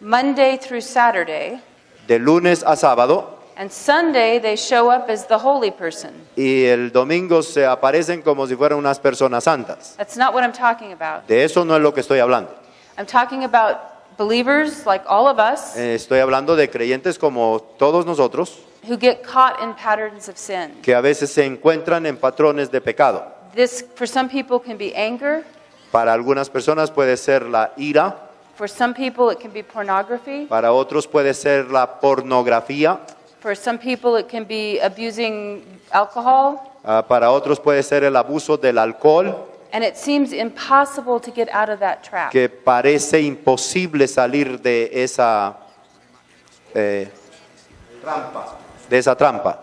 Monday through Saturday, de lunes a sábado and Sunday they show up as the holy person. y el domingo se aparecen como si fueran unas personas santas. That's not what I'm talking about. De eso no es lo que estoy hablando. I'm talking about believers like all of us Estoy hablando de creyentes como todos nosotros who get caught in patterns of sin. que a veces se encuentran en patrones de pecado. This, for some people, can be anger. Para algunas personas puede ser la ira, For some people, it can be pornography. para otros puede ser la pornografía, For some people, it can be abusing alcohol. para otros puede ser el abuso del alcohol, And it seems impossible to get out of that trap. que parece imposible salir de esa trampa.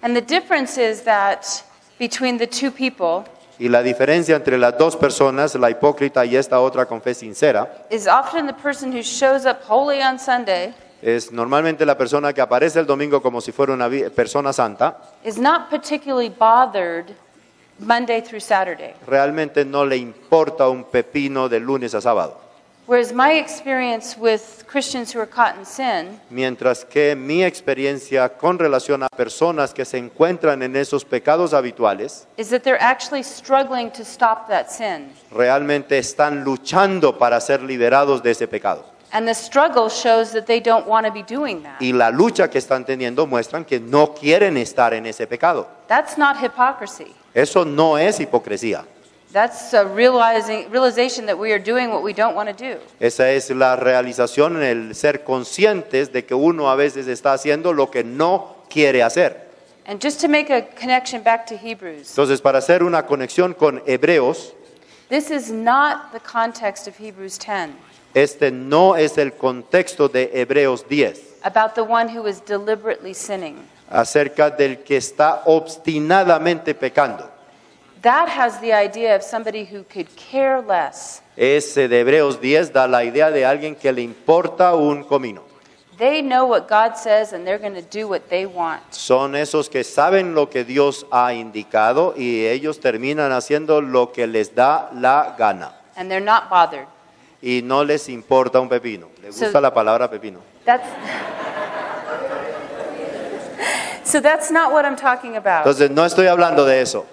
And the difference is that between the two people, Y la diferencia entre las dos personas, la hipócrita y esta otra con fe sincera, is often the person who shows up holy on Sunday es normalmente la persona que aparece el domingo como si fuera una persona santa, is not particularly bothered Monday through Saturday. realmente no le importa un pepino de lunes a sábado. Whereas my experience with Christians who are caught in sin Mientras que mi experiencia con relación a personas que se encuentran en esos pecados habituales, is that they're actually struggling to stop that sin. realmente están luchando para ser liberados de ese pecado. And the struggle shows that they don't want to be doing that. Y la lucha que están teniendo muestran que no quieren estar en ese pecado. That's not hypocrisy. Eso no es hipocresía. That's a realization that we are doing what we don't want to do. Esa es la realización, el ser conscientes de que uno a veces está haciendo lo que no quiere hacer. And just to make a connection back to Hebrews, Entonces, para hacer una conexión con Hebreos, this is not the context of Hebrews 10 este no es el contexto de Hebreos 10, about the one who is deliberately sinning. acerca del que está obstinadamente pecando. That has the idea of somebody who could care less. Ese de Hebreos 10 da la idea de alguien que le importa un comino. They know what God says and they're going to do what they want. Son esos que saben lo que Dios ha indicado y ellos terminan haciendo lo que les da la gana. And they're not bothered. Y no les importa un pepino. Les gusta la palabra pepino. So that's not what I'm talking about. Entonces, no estoy hablando de eso.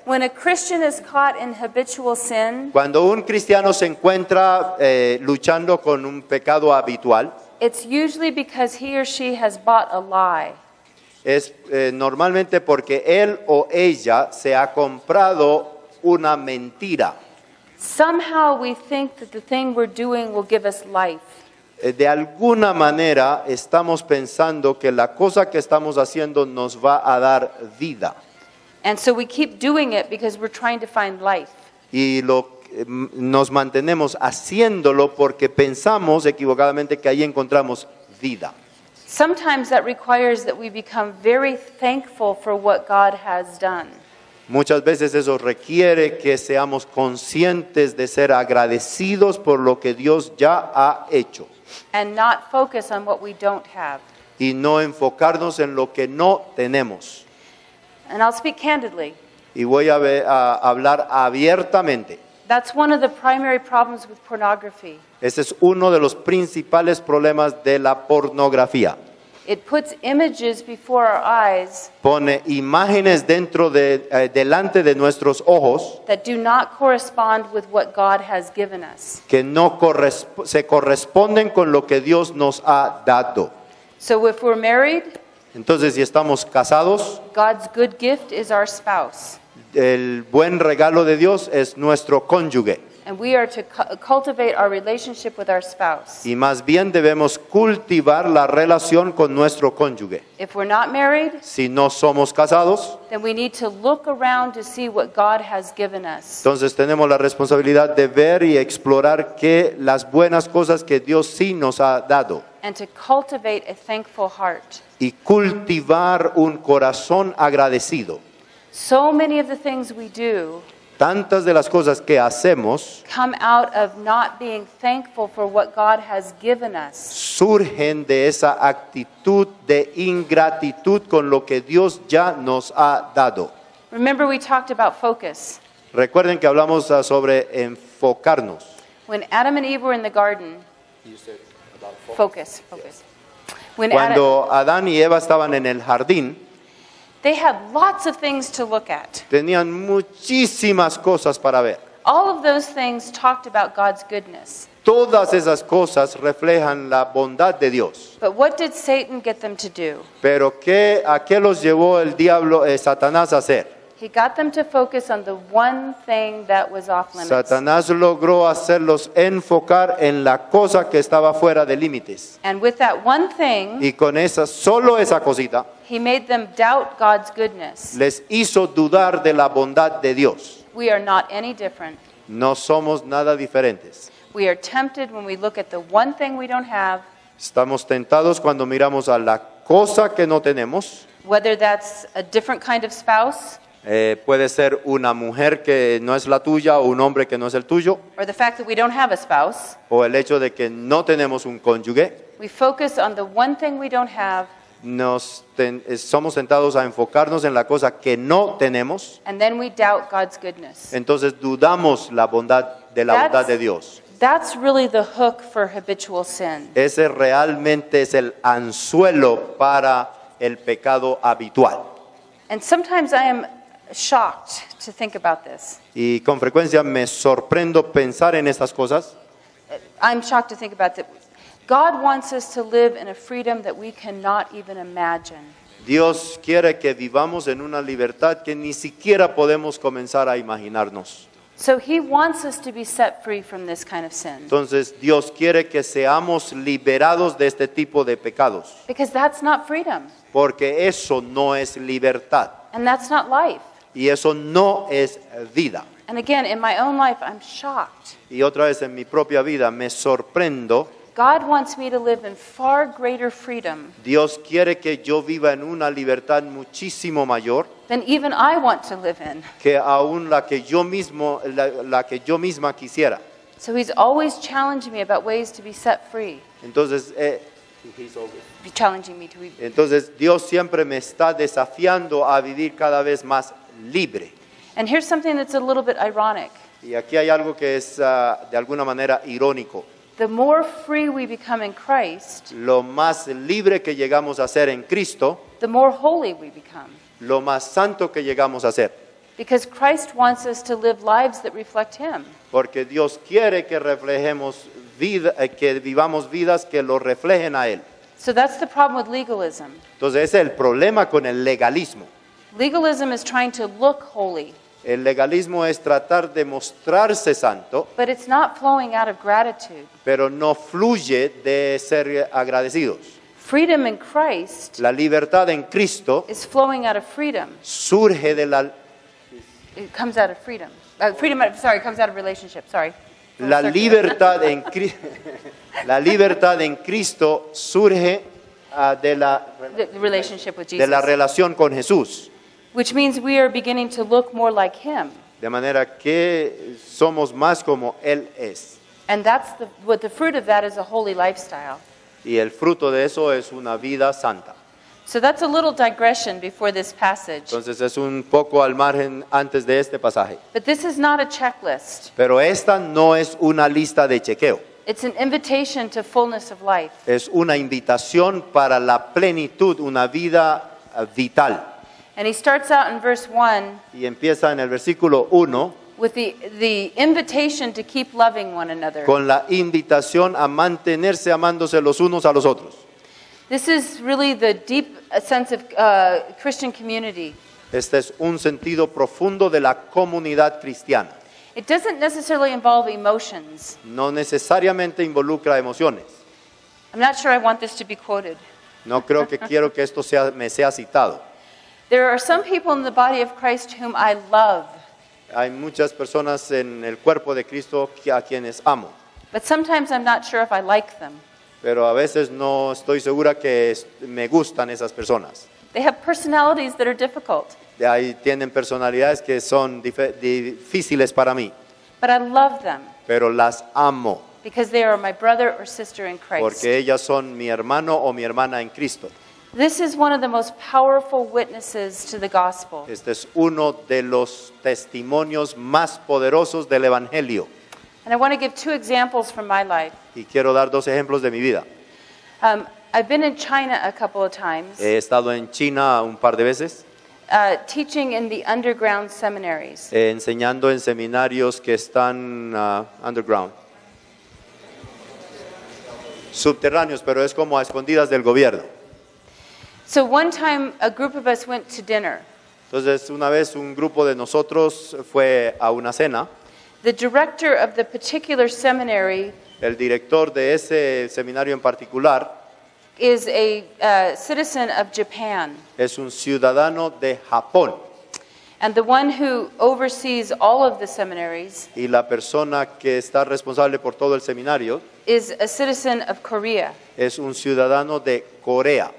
When a Christian is caught in habitual sin, Cuando un cristiano se encuentra luchando con un pecado habitual, it's usually because he or she has bought a lie. es normalmente porque él o ella se ha comprado una mentira. Somehow we think that the thing we're doing will give us life. De alguna manera estamos pensando que la cosa que estamos haciendo nos va a dar vida. And so we keep doing it because we're trying to find life. Y nos mantenemos haciéndolo porque pensamos equivocadamente que ahí encontramos vida. Sometimes that requires that we become very thankful for what God has done. Muchas veces eso requiere que seamos conscientes de ser agradecidos por lo que Dios ya ha hecho And not focus on what we don't have. y no enfocarnos en lo que no tenemos. And I'll speak candidly. Y voy a hablar abiertamente. That's one of the primary problems with pornography. Ese es uno de los principales problemas de la pornografía. It puts images before our eyes Pone imágenes delante de nuestros ojos that do not correspond with what God has given us. que no se corresponden con lo que Dios nos ha dado. So if we're married, Entonces, si estamos casados, God's good gift is our spouse. el buen regalo de Dios es nuestro cónyuge. And we are to cultivate our relationship with our spouse. Y más bien debemos cultivar la relación con nuestro cónyuge. If we're not married, Si no somos casados, then we need to look around to see what God has given us. entonces tenemos la responsabilidad de ver y explorar las buenas cosas que Dios sí nos ha dado. And to cultivate a thankful heart. Y cultivar un corazón agradecido. So many of the things we do Tantas de las cosas que hacemos come out of not being thankful for what God has given us. surgen de esa actitud de ingratitud con lo que Dios ya nos ha dado. Remember we talked about focus. Recuerden que hablamos sobre enfocarnos. When Adam and Eve were in the garden, focus. When Adam, Cuando Adán y Eva estaban en el jardín, they had lots of things to look at. tenían muchísimas cosas para ver. All of those things talked about God's goodness. Todas esas cosas reflejan la bondad de Dios. But what did Satan get them to do? Pero ¿a qué los llevó el diablo, Satanás a hacer? He got them to focus on the one thing that was off limits. Satanás logró hacerlos enfocar en la cosa que estaba fuera de límites. And with that one thing, Y con solo esa cosita, he made them doubt God's goodness. les hizo dudar de la bondad de Dios. We are not any different. No somos nada diferentes. We are tempted when we look at the one thing we don't have, Estamos tentados cuando miramos a la cosa que no tenemos, whether that's a different kind of spouse, Puede ser una mujer que no es la tuya o un hombre que no es el tuyo, or the fact that we don't have a spouse. o el hecho de que no tenemos un cónyuge. We focus on the one thing we don't have, Somos tentados a enfocarnos en la cosa que no tenemos, and then we doubt God's goodness. entonces dudamos la bondad de Dios. That's really the hook for habitual sin. Ese realmente es el anzuelo para el pecado habitual. And sometimes I am shocked to think about this. Y con frecuencia me sorprendo pensar en estas cosas. I'm shocked to think about that. God wants us to live in a freedom that we cannot even imagine. Dios quiere que vivamos en una libertad que ni siquiera podemos comenzar a imaginarnos. So he wants us to be set free from this kind of sin. Entonces Dios quiere que seamos liberados de este tipo de pecados, Because that's not freedom. porque eso no es libertad And that's not life. y eso no es vida. And again, in my own life, I'm shocked. Y otra vez en mi propia vida me sorprendo. God wants me to live in far greater freedom Dios quiere que yo viva en una libertad muchísimo mayor than even I want to live in. que aún la que yo misma quisiera. So he's always challenging me about ways to be set free. Entonces, Challenging me to be. Dios siempre me está desafiando a vivir cada vez más libre. And here's something that's a little bit ironic. Y aquí hay algo que es de alguna manera irónico. The more free we become in Christ, Lo más libre que llegamos a ser en Cristo, the more holy we become. lo más santo que llegamos a ser. Because Christ wants us to live lives that reflect him. Porque Dios quiere que reflejemos que vivamos vidas que lo reflejen a Él. So that's the problem with legalism. Entonces ese es el problema con el legalismo. Legalism is trying to look holy, El legalismo es tratar de mostrarse santo, but it's not flowing out of gratitude. pero no fluye de ser agradecidos. Freedom in Christ La libertad en Cristo is flowing out of freedom. surge de It comes out of freedom. Comes out of relationship, sorry. la libertad en la libertad en Cristo surge de The relationship with la Jesus. relación con Jesús. Which means we are beginning to look more like him. De manera que somos más como Él es. And that's what the fruit of that is a holy lifestyle. Y el fruto de eso es una vida santa. So that's a little digression before this passage. Entonces es un poco al margen antes de este pasaje. But this is not a checklist. Pero esta no es una lista de chequeo. It's an invitation to fullness of life. Es una invitación para la plenitud, una vida vital. And he starts out in verse 1 Y empieza en el versículo 1 with the invitation to keep loving one another. con la invitación a mantenerse amándose los unos a los otros. This is really the deep sense of Christian community. Este es un sentido profundo de la comunidad cristiana. It doesn't necessarily involve emotions. No necesariamente involucra emociones. I'm not sure I want this to be quoted. No creo que quiero que esto me sea citado. There are some people in the body of Christ whom I love, Hay muchas personas en el cuerpo de Cristo a quienes amo, but sometimes I'm not sure if I like them. pero a veces no estoy segura que me gustan esas personas. They have personalities that are difficult, Ahí tienen personalidades que son difíciles para mí, but I love them pero las amo because they are my brother or sister in Christ. porque ellas son mi hermano o mi hermana en Cristo. This is one of the most powerful witnesses to the gospel. Este es uno de los testimonios más poderosos del Evangelio. And I want to give two examples from my life. Y quiero dar dos ejemplos de mi vida. I've been in China a couple of times, He estado en China un par de veces, teaching in the underground seminaries. enseñando en seminarios que están underground. Subterráneos, pero es como a escondidas del gobierno. So one time, a group of us went to dinner. Entonces, una vez un grupo de nosotros fue a una cena. The director of the particular seminary El director de ese seminario en particular is a citizen of Japan. es un ciudadano de Japón. And the one who oversees all of the seminaries Y la persona que está responsable por todo el seminario is a citizen of Korea. es un ciudadano de Corea.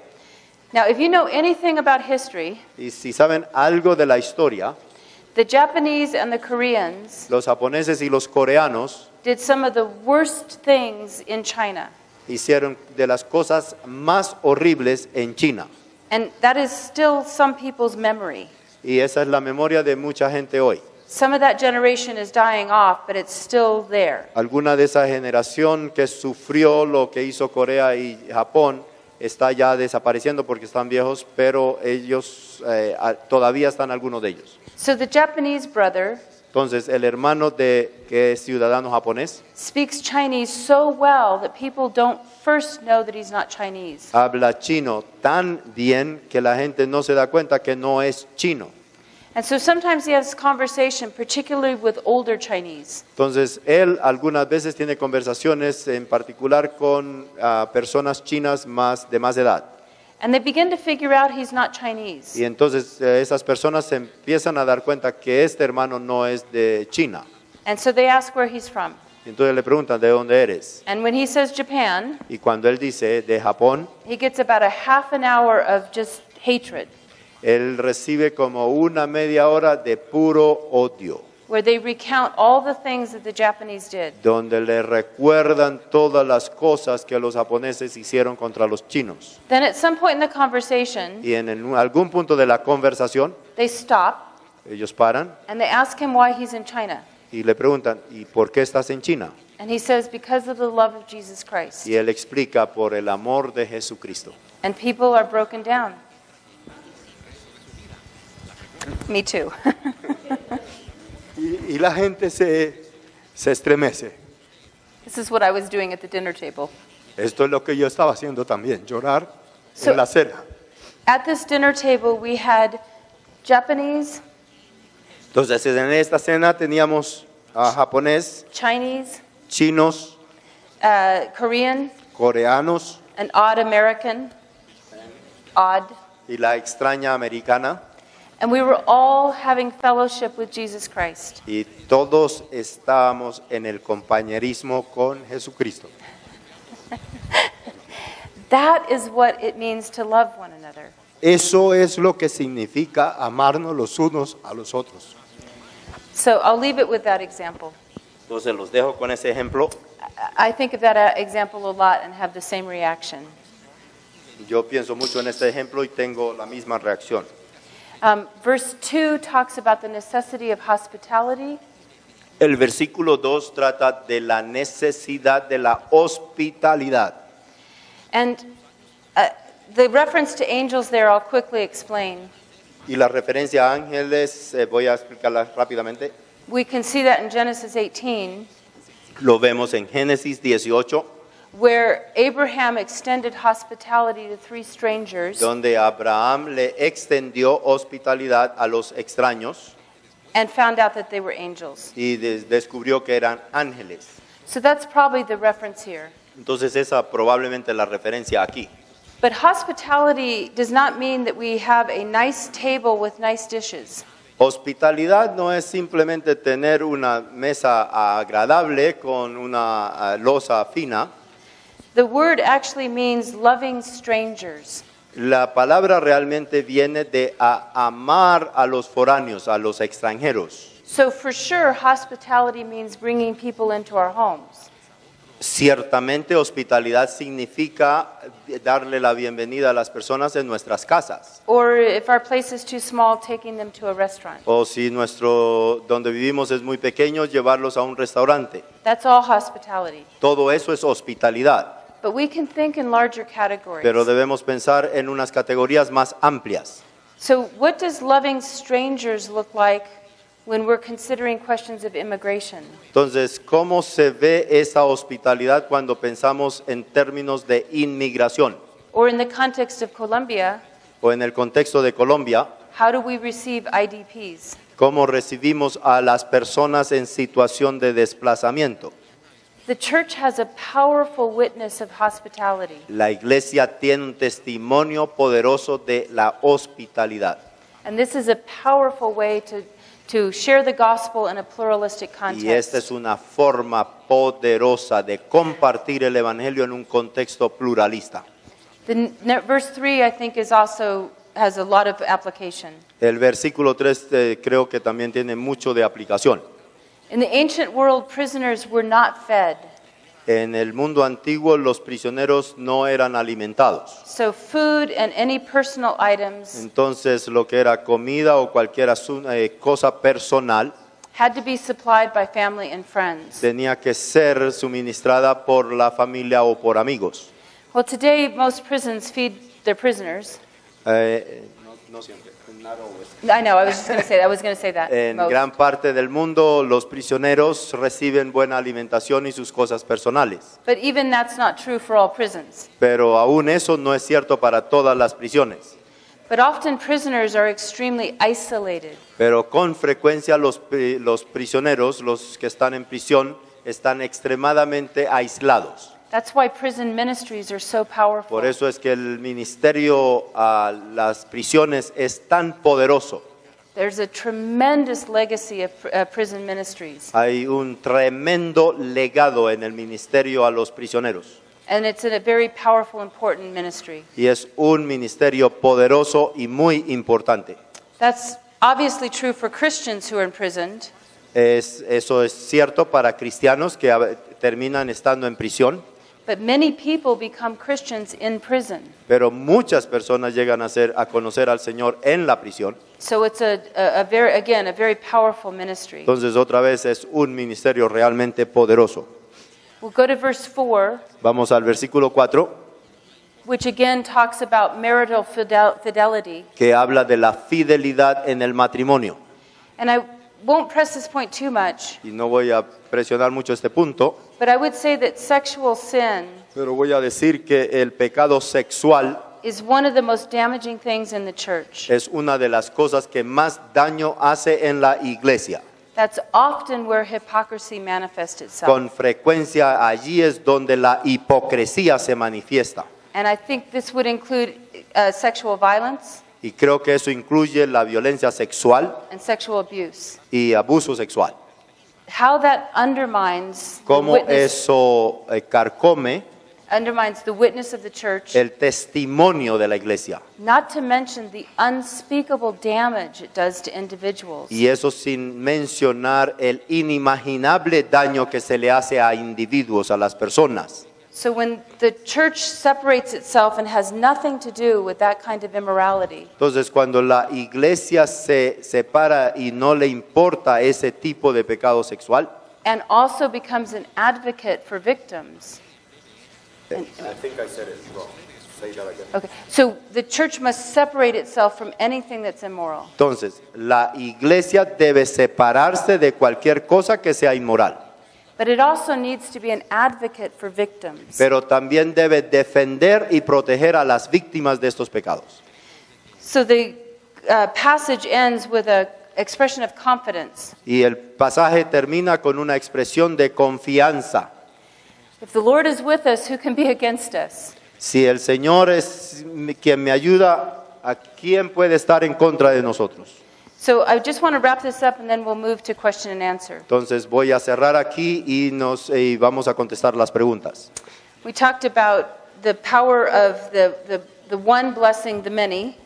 Now, if you know anything about history, Y si saben algo de la historia, the Japanese and the Koreans los japoneses y los coreanos did some of the worst things in China. hicieron de las cosas más horribles en China. And that is still some people's memory. Y esa es la memoria de mucha gente hoy. Some of that generation is dying off, but it's still there. Alguna de esa generación que sufrió lo que hizo Corea y Japón está ya desapareciendo porque están viejos, pero ellos todavía están algunos de ellos. So the Japanese brother Entonces, el hermano que es ciudadano japonés speaks Chinese so well that people don't first know that he's not Chinese. habla chino tan bien que la gente no se da cuenta que no es chino. And so sometimes he has conversation, particularly with older Chinese. Entonces, él algunas veces tiene conversaciones en particular con personas chinas de más edad. And they begin to figure out he's not Chinese. Y entonces esas personas se empiezan a dar cuenta que este hermano no es de China. And so they ask where he's from. Y entonces le preguntan, ¿de dónde eres? And when he says Japan, Y cuando él dice, de Japón, he gets about a half an hour of just hatred, él recibe como una media hora de puro odio, where they recount all the things that the Japanese did. donde le recuerdan todas las cosas que los japoneses hicieron contra los chinos. Then at some point in the conversation, Y en algún punto de la conversación, they stop ellos paran and they ask him why he's in China. y le preguntan, ¿y por qué estás en China? And he says, because of the love of Jesus Christ. Y él explica, por el amor de Jesucristo. And people are broken down. Me too. Y la gente se estremece. This is what I was doing at the dinner table. Esto es lo que yo estaba haciendo también, llorar So- en la cena. At this dinner table, we had Japanese, Entonces, en esta cena teníamos a japonés, Chinese, chinos, Korean, coreanos an odd American, odd. y la extraña americana. And we were all having fellowship with Jesus Christ. Y todos estábamos en el compañerismo con Jesucristo. That is what it means to love one another. Eso es lo que significa amarnos los unos a los otros. So I'll leave it with that example. Entonces los dejo con ese ejemplo. I think of that example a lot and have the same reaction. Yo pienso mucho en este ejemplo y tengo la misma reacción. Verse 2 talks about the necessity of hospitality. El versículo 2 trata de la necesidad de la hospitalidad. And the reference to angels there, I'll quickly explain. Y la referencia a ángeles, voy a explicarla rápidamente. We can see that in Genesis 18, Lo vemos en Génesis 18, where Abraham extended hospitality to three strangers donde Abraham le extendió hospitalidad a los extraños and found out that they were angels. y descubrió que eran ángeles. So that's probably the reference here. Entonces esa probablemente la referencia aquí. But hospitality does not mean that we have a nice table with nice dishes. Hospitalidad no es simplemente tener una mesa agradable con una loza fina. The word actually means loving strangers. La palabra realmente viene de amar a los foráneos, a los extranjeros. So for sure, hospitality means bringing people into our homes. Ciertamente hospitalidad significa darle la bienvenida a las personas en nuestras casas. Or if our place is too small, taking them to a restaurant. O si donde vivimos es muy pequeño, llevarlos a un restaurante. That's all hospitality. Todo eso es hospitalidad. But we can think in larger categories. Pero debemos pensar en unas categorías más amplias. So what does loving strangers look like when we're considering questions of immigration? Entonces, ¿cómo se ve esa hospitalidad cuando pensamos en términos de inmigración? Or in the context of Colombia, O en el contexto de Colombia, how do we receive IDPs? ¿cómo recibimos a las personas en situación de desplazamiento? The church has a powerful witness of hospitality. La iglesia tiene un testimonio poderoso de la hospitalidad. And this is a powerful way to share the gospel in a pluralistic Y esta es context. una forma poderosa de compartir el evangelio en un contexto pluralista. Verse 3, I think, has a lot of application. El versículo 3 creo que también tiene mucho de aplicación. In the ancient world, prisoners were not fed. En el mundo antiguo los prisioneros no eran alimentados. So food and any personal items Entonces lo que era comida o cualquier cosa personal had to be supplied by family and friends. tenía que ser suministrada por la familia o por amigos. Well, today most prisons feed their prisoners. No siempre, not always. I know, I was just going to say that. I was going to say that. En Most. gran parte del mundo los prisioneros reciben buena alimentación y sus cosas personales. But even that's not true for all prisons. Pero aún eso no es cierto para todas las prisiones. But often prisoners are extremely isolated. Pero con frecuencia los prisioneros, los que están en prisión, están extremadamente aislados. That's why prison ministries are so powerful. Por eso es que el ministerio a las prisiones es tan poderoso. There's a tremendous legacy of prison ministries. Hay un tremendo legado en el ministerio a los prisioneros. And it's a very powerful, important ministry. Y es un ministerio poderoso y muy importante. That's obviously true for Christians who are imprisoned. Eso es cierto para cristianos que terminan estando en prisión. But many people become Christians in prison. Pero muchas personas llegan a conocer al Señor en la prisión. So it's a very powerful ministry. Entonces otra vez es un ministerio realmente poderoso. We'll go to verse 4, Vamos al versículo 4, which again talks about marital fidelity. que habla de la fidelidad en el matrimonio. And I won't press this point too much, Y no voy a presionar mucho este punto, but I would say that sexual sin pero voy a decir que el pecado sexual is one of the most damaging things in the church. es una de las cosas que más daño hace en la iglesia. That's often where hypocrisy manifests itself. Con frecuencia allí es donde la hipocresía se manifiesta. And I think this would include sexual violence Y creo que eso incluye la violencia sexual and sexual abuse. y abuso sexual. How that undermines Cómo eso undermines the witness of the church, el testimonio de la iglesia. not to mention the unspeakable damage it does to individuals. Y eso sin mencionar el inimaginable daño que se le hace a individuos, a las personas. So when the church separates itself and has nothing to do with that kind of immorality, Entonces, cuando la iglesia se separa y no le importa ese tipo de pecado sexual, and also becomes an advocate for victims. Okay, so the church must separate itself from anything that's immoral. entonces la iglesia debe separarse de cualquier cosa que sea inmoral, But it also needs to be an advocate for victims. pero también debe defender y proteger a las víctimas de estos pecados. So the passage ends with an expression of confidence. Y el pasaje termina con una expresión de confianza. If the Lord is with us, who can be against us? Si el Señor es quien me ayuda, ¿a quién puede estar en contra de nosotros? So I just want to wrap this up and then we'll move to question and answer. Entonces voy a cerrar aquí y vamos a contestar las preguntas. We talked about the power of the one blessing the many,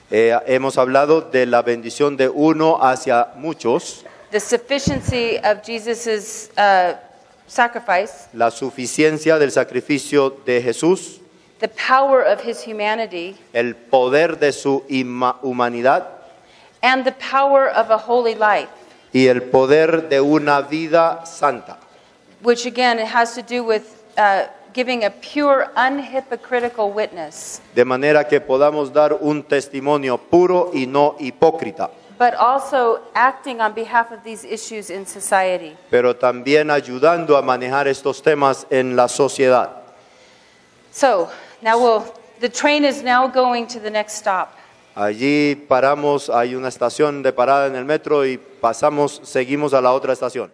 Hemos hablado de la bendición de uno hacia muchos, the sufficiency of Jesus' sacrifice, la suficiencia del sacrificio de Jesús, the power of his humanity, el poder de su humanidad and the power of a holy life, y el poder de una vida santa, which again it has to do with giving a pure, unhypocritical witness, de manera que podamos dar un testimonio puro y no hipócrita, but also acting on behalf of these issues in society. pero también ayudando a manejar estos temas en la sociedad. So now the train is now going to the next stop. Allí paramos, hay una estación de parada en el metro y seguimos a la otra estación.